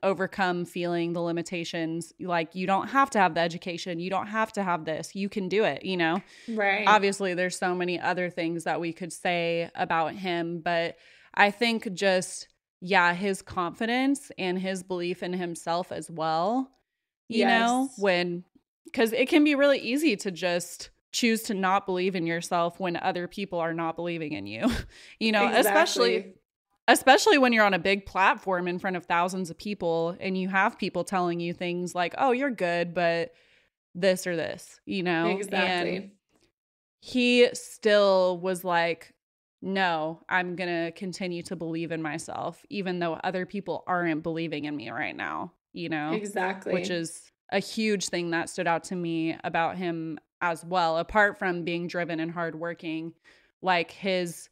[SPEAKER 2] overcome feeling the limitations. Like you don't have to have the education. You don't have to have this. You can do it, you know?
[SPEAKER 3] Right.
[SPEAKER 2] Obviously, there's so many other things that we could say about him, but I think just, yeah, his confidence and his belief in himself as well, you know, because it can be really easy to just choose to not believe in yourself when other people are not believing in you, you know, especially when you're on a big platform in front of thousands of people and you have people telling you things like, oh, you're good, but this or this, you know?
[SPEAKER 3] Exactly.
[SPEAKER 2] And he still was like, no, I'm going to continue to believe in myself, even though other people aren't believing in me right now, you know?
[SPEAKER 3] Exactly.
[SPEAKER 2] Which is a huge thing that stood out to me about him as well, apart from being driven and hardworking, like his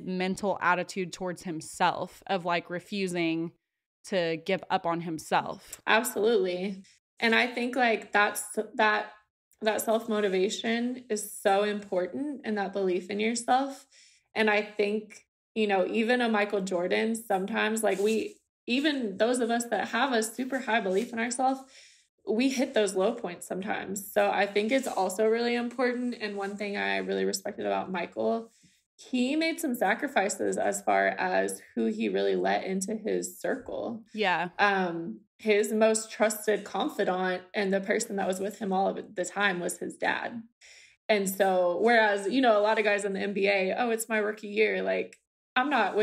[SPEAKER 2] mental attitude towards himself of like refusing to give up on himself.
[SPEAKER 3] Absolutely. And I think like that self-motivation is so important, and that belief in yourself. And I think, you know, even a Michael Jordan, sometimes like even those of us that have a super high belief in ourselves, we hit those low points sometimes. So I think it's also really important. And one thing I really respected about Michael, he made some sacrifices as far as who he really let into his circle.
[SPEAKER 2] Yeah.
[SPEAKER 3] His most trusted confidant and the person that was with him all of the time was his dad. And so, whereas, you know, a lot of guys in the NBA, oh, it's my rookie year. Like, I'm not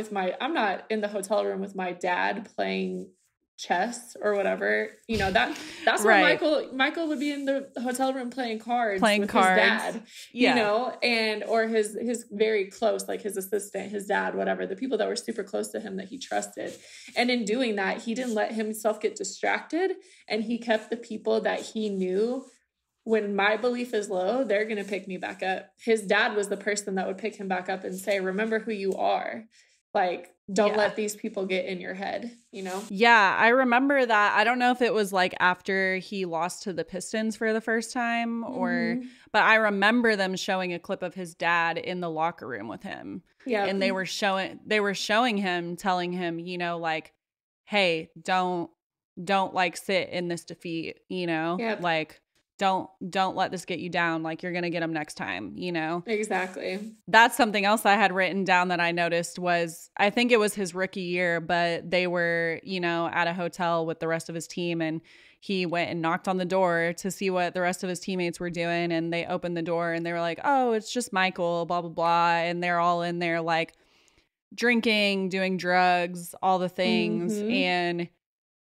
[SPEAKER 3] in the hotel room with my dad playing chess or whatever, you know, that's
[SPEAKER 2] right.
[SPEAKER 3] where Michael would be in the hotel room playing cards with his dad, you know, and or his very close, like his assistant, his dad, whatever, the people that were super close to him that he trusted. And in doing that, he didn't let himself get distracted, and he kept the people that he knew, when my belief is low, they're going to pick me back up. His dad was the person that would pick him back up and say, remember who you are. Like, don't let these people get in your head, you know?
[SPEAKER 2] Yeah, I remember that. I don't know if it was like after he lost to the Pistons for the first time but I remember them showing a clip of his dad in the locker room with him. Yeah. And they were showing him, telling him, you know, like, hey, don't like sit in this defeat, you know? Like, don't let this get you down. Like, you're going to get them next time, you know?
[SPEAKER 3] Exactly.
[SPEAKER 2] That's something else I had written down that I noticed was, I think it was his rookie year, but they were, you know, at a hotel with the rest of his team, and he went and knocked on the door to see what the rest of his teammates were doing. And they opened the door and they were like, oh, it's just Michael, blah, blah, blah. And they're all in there like drinking, doing drugs, all the things. And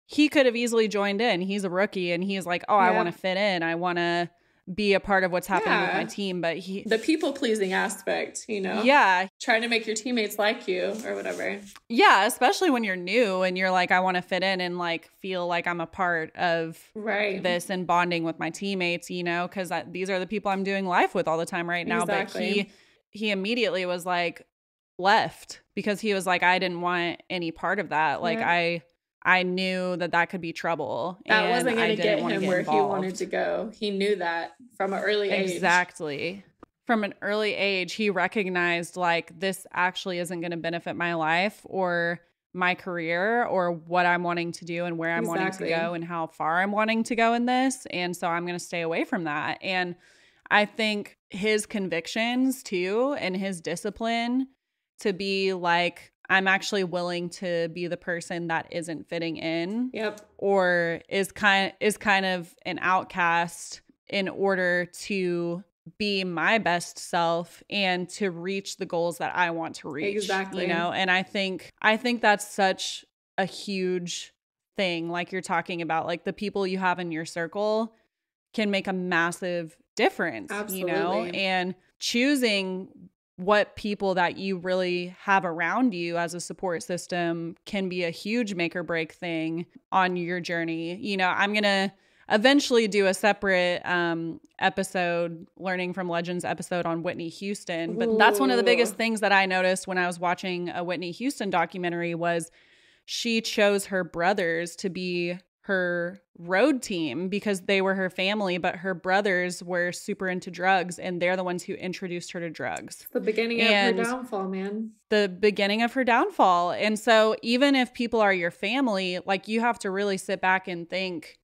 [SPEAKER 2] he could have easily joined in. He's a rookie and he's like, oh, I want to fit in. I want to be a part of what's happening with my team. But the
[SPEAKER 3] people pleasing aspect, you know?
[SPEAKER 2] Yeah.
[SPEAKER 3] Trying to make your teammates like you or whatever.
[SPEAKER 2] Yeah. Especially when you're new and you're like, I want to fit in and like feel like I'm a part of this and bonding with my teammates, you know, because these are the people I'm doing life with all the time right now. Exactly. But he immediately was like left because he was like, I didn't want any part of that. Like I knew that could be trouble.
[SPEAKER 3] That wasn't going to get him where he wanted to go. He knew that from an early age.
[SPEAKER 2] Exactly. From an early age, he recognized like this actually isn't going to benefit my life or my career or what I'm wanting to do and where I'm wanting to go and how far I'm wanting to go in this. And so I'm going to stay away from that. And I think his convictions too and his discipline to be like, I'm actually willing to be the person that isn't fitting in or is kind of an outcast in order to be my best self and to reach the goals that I want to reach. Exactly. You know, and I think that's such a huge thing. Like you're talking about, like the people you have in your circle can make a massive difference. Absolutely. You know, and choosing what people that you really have around you as a support system can be a huge make or break thing on your journey. You know, I'm going eventually do a separate episode, Learning from Legends episode on Whitney Houston. But that's one of the biggest things that I noticed when I was watching a Whitney Houston documentary was she chose her brothers to be her road team because they were her family, but her brothers were super into drugs and they're the ones who introduced her to drugs.
[SPEAKER 3] The beginning of her downfall, man.
[SPEAKER 2] The beginning of her downfall. And so even if people are your family, like you have to really sit back and think,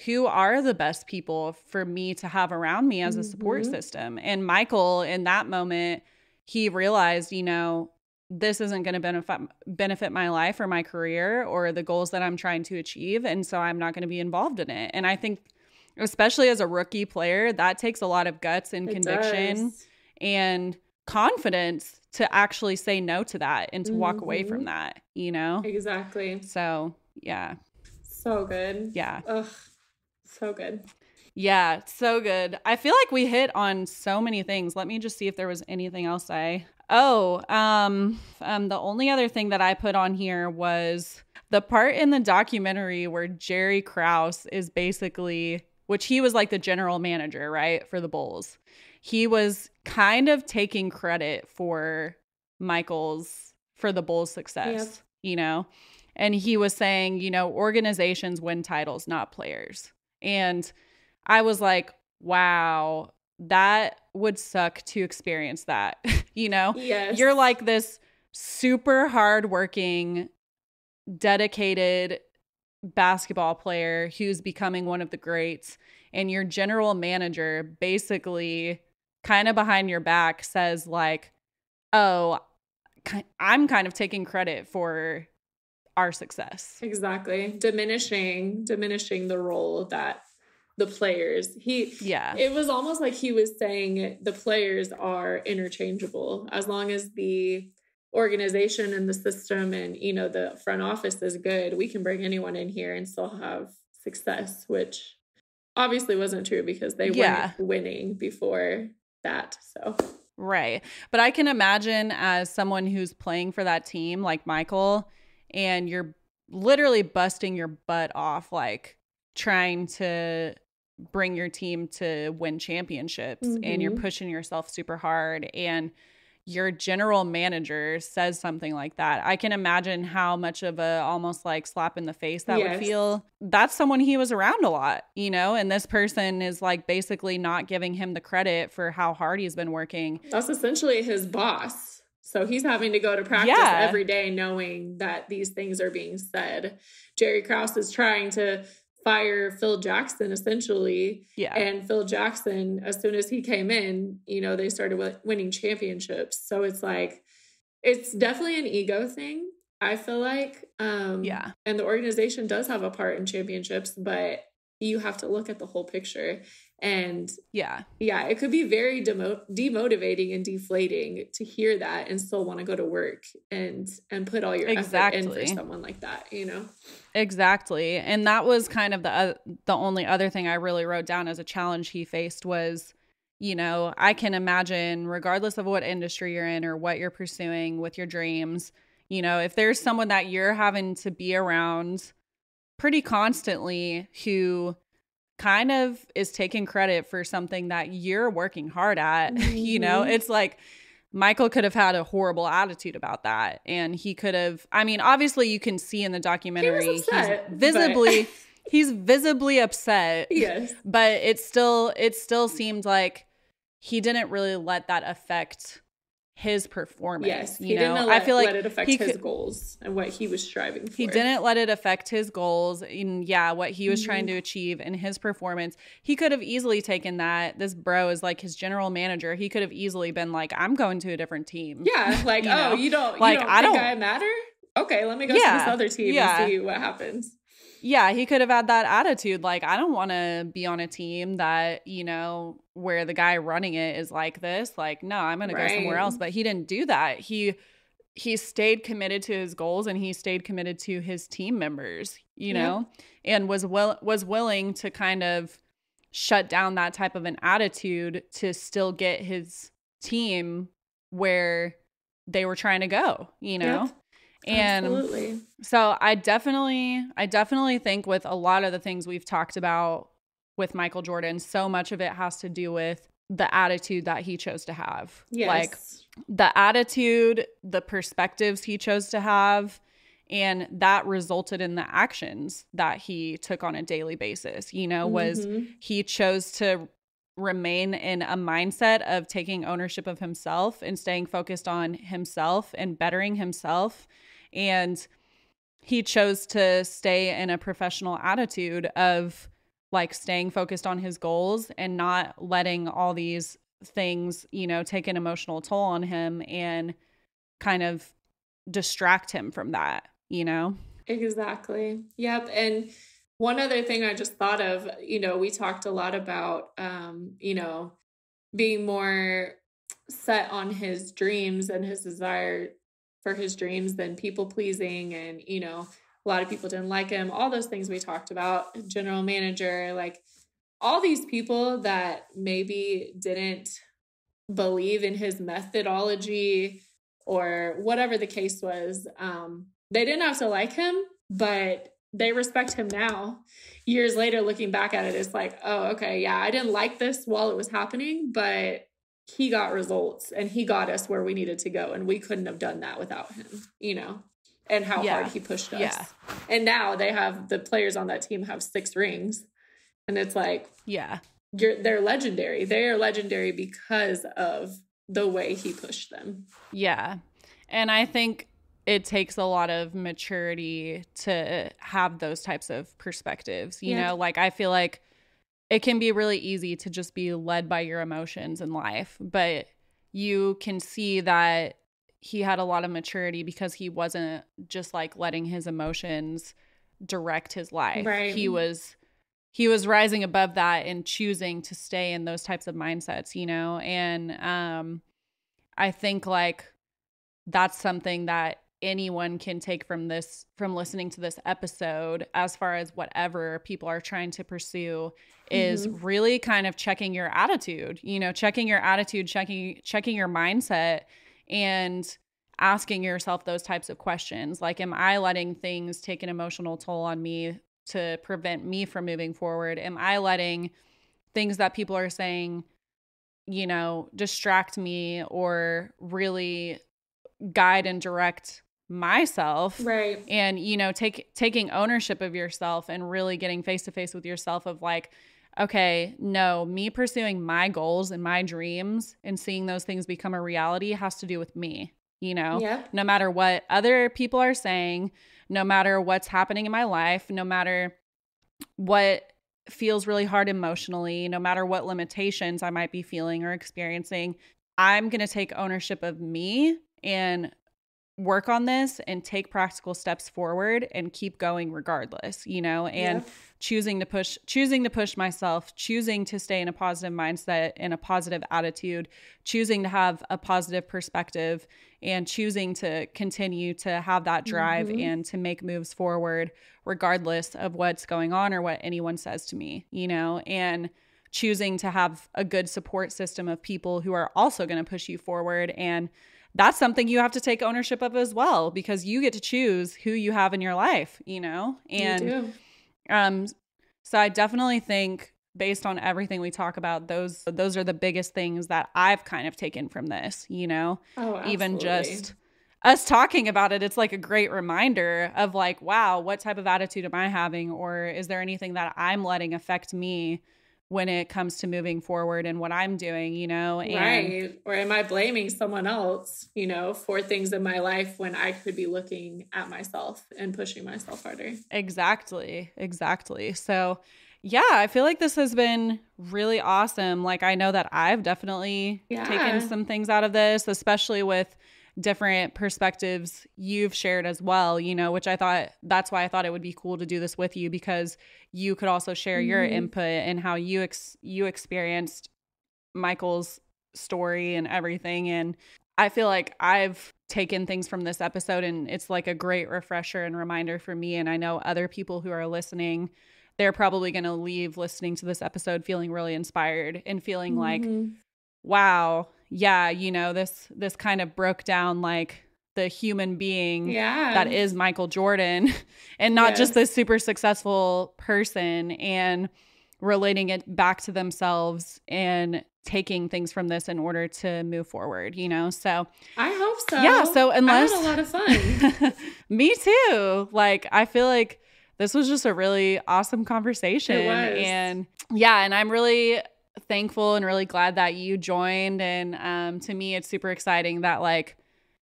[SPEAKER 2] who are the best people for me to have around me as a support system? And Michael, in that moment, he realized, you know, this isn't going to benefit my life or my career or the goals that I'm trying to achieve. And so I'm not going to be involved in it. And I think, especially as a rookie player, that takes a lot of guts and conviction and confidence to actually say no to that and to walk away from that, you know?
[SPEAKER 3] Exactly.
[SPEAKER 2] So, yeah.
[SPEAKER 3] So good.
[SPEAKER 2] Yeah.
[SPEAKER 3] Ugh. So good.
[SPEAKER 2] Yeah, so good. I feel like we hit on so many things. Let me just see if there was anything else the only other thing that I put on here was the part in the documentary where Jerry Krause is basically, which he was like the general manager, right, for the Bulls. He was kind of taking credit for the Bulls' success, you know? And he was saying, you know, organizations win titles, not players. And I was like, wow, that would suck to experience that, you know?
[SPEAKER 3] Yes.
[SPEAKER 2] You're like this super hardworking, dedicated basketball player who's becoming one of the greats, and your general manager basically kind of behind your back says like, oh, I'm kind of taking credit for our success.
[SPEAKER 3] Exactly. Diminishing the role that the players, it was almost like he was saying the players are interchangeable as long as the organization and the system and, you know, the front office is good, we can bring anyone in here and still have success, which obviously wasn't true because they weren't winning before that. So
[SPEAKER 2] right. But I can imagine as someone who's playing for that team like Michael, and you're literally busting your butt off, like trying to bring your team to win championships, and you're pushing yourself super hard, and your general manager says something like that. I can imagine how much of a almost like slap in the face that would feel. That's someone he was around a lot, you know, and this person is like basically not giving him the credit for how hard he's been working.
[SPEAKER 3] That's essentially his boss. So he's having to go to practice every day knowing that these things are being said. Jerry Krause is trying to fire Phil Jackson, essentially. Yeah. And Phil Jackson, as soon as he came in, you know, they started winning championships. So it's like, it's definitely an ego thing, I feel like. And the organization does have a part in championships, but you have to look at the whole picture. And it could be very demotivating and deflating to hear that and still want to go to work and put all your effort in for someone like that, you know?
[SPEAKER 2] Exactly. And that was kind of the only other thing I really wrote down as a challenge he faced was, you know, I can imagine regardless of what industry you're in or what you're pursuing with your dreams, you know, if there's someone that you're having to be around pretty constantly who kind of is taking credit for something that you're working hard at, you know, it's like Michael could have had a horrible attitude about that. And he could have, I mean, obviously you can see in the documentary, he's visibly upset. Yes. But it still seemed like he didn't really let that affect his performance. Yes,
[SPEAKER 3] you know, I feel like let it affect his goals and what he was striving for.
[SPEAKER 2] He didn't let it affect his goals and what he was trying to achieve in his performance. He could have easily taken that. This bro is like his general manager. He could have easily been like, I'm going to a different team.
[SPEAKER 3] Yeah, like, you don't think I matter? Okay, let me go to this other team and see what happens.
[SPEAKER 2] Yeah, he could have had that attitude. Like, I don't want to be on a team that, you know, where the guy running it is like this. Like, no, I'm going to go somewhere else. But he didn't do that. He stayed committed to his goals and he stayed committed to his team members, you know, and was willing to kind of shut down that type of an attitude to still get his team where they were trying to go, you know? And
[SPEAKER 3] Absolutely.
[SPEAKER 2] so I definitely think with a lot of the things we've talked about with Michael Jordan, so much of it has to do with the attitude that he chose to have. Like
[SPEAKER 3] Yes.
[SPEAKER 2] the attitude, the perspectives he chose to have, and that resulted in the actions that he took on a daily basis, was he chose to remain in a mindset of taking ownership of himself and staying focused on himself and bettering himself. And he chose to stay in a professional attitude of like staying focused on his goals and not letting all these things, take an emotional toll on him and kind of distract him from that,
[SPEAKER 3] Exactly. Yep. And one other thing I just thought of, we talked a lot about, being more set on his dreams and his desire for his dreams than people pleasing. And, a lot of people didn't like him, all those things we talked about, general manager, like all these people that maybe didn't believe in his methodology or whatever the case was. They didn't have to like him, but they respect him now. Years later, looking back at it, it's like, oh, okay, yeah, I didn't like this while it was happening, but he got results and he got us where we needed to go. And we couldn't have done that without him, and how hard he pushed us.
[SPEAKER 2] Yeah.
[SPEAKER 3] And now the players on that team have 6 rings. And it's like,
[SPEAKER 2] yeah,
[SPEAKER 3] they're legendary. They are legendary because of the way he pushed them.
[SPEAKER 2] Yeah. And I think it takes a lot of maturity to have those types of perspectives. Like I feel like it can be really easy to just be led by your emotions in life, but you can see that he had a lot of maturity because he wasn't just like letting his emotions direct his life.
[SPEAKER 3] Right.
[SPEAKER 2] He was rising above that and choosing to stay in those types of mindsets, and I think like that's something that anyone can take from listening to this episode, as far as whatever people are trying to pursue, is really kind of checking your attitude, checking your mindset and asking yourself those types of questions. Like, am I letting things take an emotional toll on me to prevent me from moving forward? Am I letting things that people are saying, distract me or really guide and direct myself?
[SPEAKER 3] Right.
[SPEAKER 2] And, taking ownership of yourself and really getting face to face with yourself of like, okay, no, me pursuing my goals and my dreams and seeing those things become a reality has to do with me,
[SPEAKER 3] Yep.
[SPEAKER 2] No matter what other people are saying, no matter what's happening in my life, no matter what feels really hard emotionally, no matter what limitations I might be feeling or experiencing, I'm going to take ownership of me and work on this and take practical steps forward and keep going regardless, and choosing to push myself, choosing to stay in a positive mindset and a positive attitude, choosing to have a positive perspective, and choosing to continue to have that drive and to make moves forward regardless of what's going on or what anyone says to me, and choosing to have a good support system of people who are also going to push you forward. And that's something you have to take ownership of as well, because you get to choose who you have in your life, and
[SPEAKER 3] You do.
[SPEAKER 2] so I definitely think, based on everything we talk about, those are the biggest things that I've kind of taken from this,
[SPEAKER 3] Oh, absolutely.
[SPEAKER 2] even just us talking about it, it's like a great reminder of like, wow, what type of attitude am I having? Or is there anything that I'm letting affect me when it comes to moving forward and what I'm doing, And
[SPEAKER 3] right. Or am I blaming someone else, for things in my life when I could be looking at myself and pushing myself harder?
[SPEAKER 2] Exactly. So yeah, I feel like this has been really awesome. Like, I know that I've definitely taken some things out of this, especially with different perspectives you've shared as well, which that's why I thought it would be cool to do this with you, because you could also share your input and how you experienced Michael's story and everything. And I feel like I've taken things from this episode, and it's like a great refresher and reminder for me. And I know other people who are listening, they're probably going to leave listening to this episode feeling really inspired and feeling like, wow, yeah, this kind of broke down like the human being
[SPEAKER 3] Yeah.
[SPEAKER 2] that is Michael Jordan and not just this super successful person, and relating it back to themselves and taking things from this in order to move forward, you know? So
[SPEAKER 3] I hope so.
[SPEAKER 2] Yeah. So unless
[SPEAKER 3] I had a lot of fun.
[SPEAKER 2] Me too. Like, I feel like this was just a really awesome conversation.
[SPEAKER 3] It was.
[SPEAKER 2] And yeah, and I'm really thankful and really glad that you joined. And to me, it's super exciting that, like,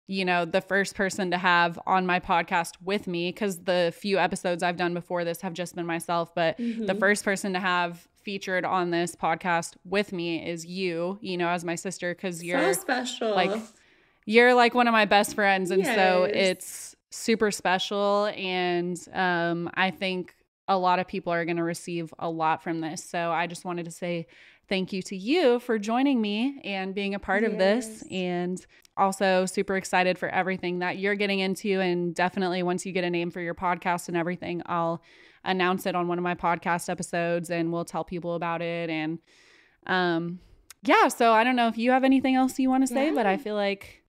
[SPEAKER 2] you know, the first person to have on my podcast with me, because the few episodes I've done before this have just been myself, but the first person to have featured on this podcast with me is you know, as my sister, because you're
[SPEAKER 3] so special.
[SPEAKER 2] Like, you're like one of my best friends. And so
[SPEAKER 3] Yes.
[SPEAKER 2] it's super special. And I think a lot of people are going to receive a lot from this. So I just wanted to say thank you to you for joining me and being a part of this. And also super excited for everything that you're getting into. And definitely once you get a name for your podcast and everything, I'll announce it on one of my podcast episodes and we'll tell people about it. And yeah, so I don't know if you have anything else you want to say, but I feel like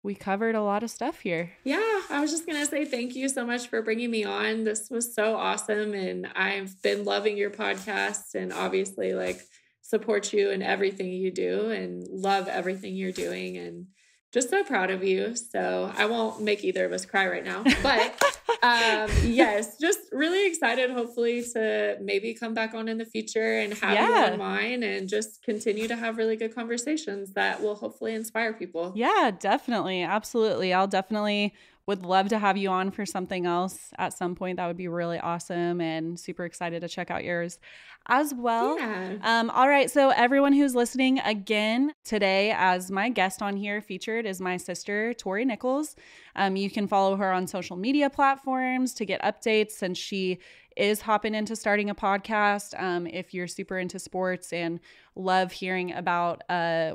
[SPEAKER 2] we covered a lot of stuff here.
[SPEAKER 3] Yeah, I was just going to say thank you so much for bringing me on. This was so awesome. And I've been loving your podcast and obviously, like, support you in everything you do and love everything you're doing and just so proud of you. So I won't make either of us cry right now, but yes, just really excited, hopefully, to maybe come back on in the future and have you on mine and just continue to have really good conversations that will hopefully inspire people.
[SPEAKER 2] Yeah, definitely. Absolutely. I'll definitely would love to have you on for something else at some point. That would be really awesome, and super excited to check out yours as well.
[SPEAKER 3] Yeah.
[SPEAKER 2] All right. So everyone who's listening, again, today as my guest on here featured is my sister, Tori Nichols. You can follow her on social media platforms to get updates, since she is hopping into starting a podcast. If you're super into sports and love hearing about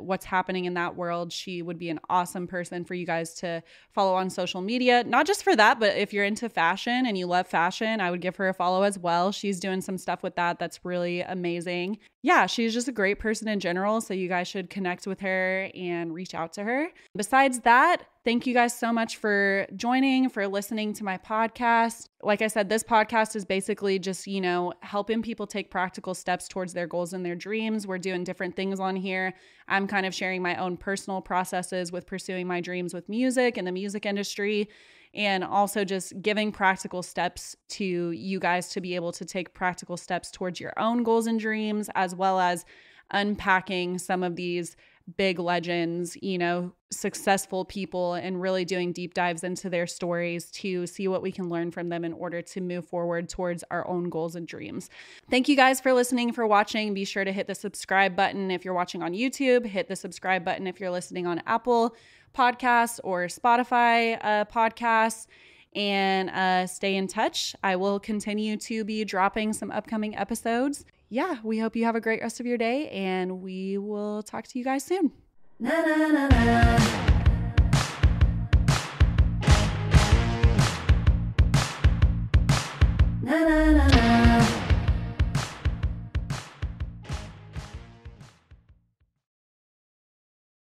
[SPEAKER 2] what's happening in that world, she would be an awesome person for you guys to follow on social media. Not just for that, but if you're into fashion and you love fashion, I would give her a follow as well. She's doing some stuff with that that's really amazing. Yeah, she's just a great person in general, so you guys should connect with her and reach out to her. Besides that, thank you guys so much for joining, for listening to my podcast. Like I said, this podcast is basically just, you know, helping people take practical steps towards their goals and their dreams. We're doing different things on here. I'm kind of sharing my own personal processes with pursuing my dreams with music and the music industry, and also just giving practical steps to you guys to be able to take practical steps towards your own goals and dreams, as well as unpacking some of these big legends, you know, successful people, and really doing deep dives into their stories to see what we can learn from them in order to move forward towards our own goals and dreams. Thank you guys for listening, for watching. Be sure to hit the subscribe button if you're watching on YouTube. Hit the subscribe button if you're listening on Apple Podcasts or Spotify podcasts. And stay in touch. I will continue to be dropping some upcoming episodes. Yeah, we hope you have a great rest of your day, and we will talk to you guys soon.
[SPEAKER 1] Na na na na.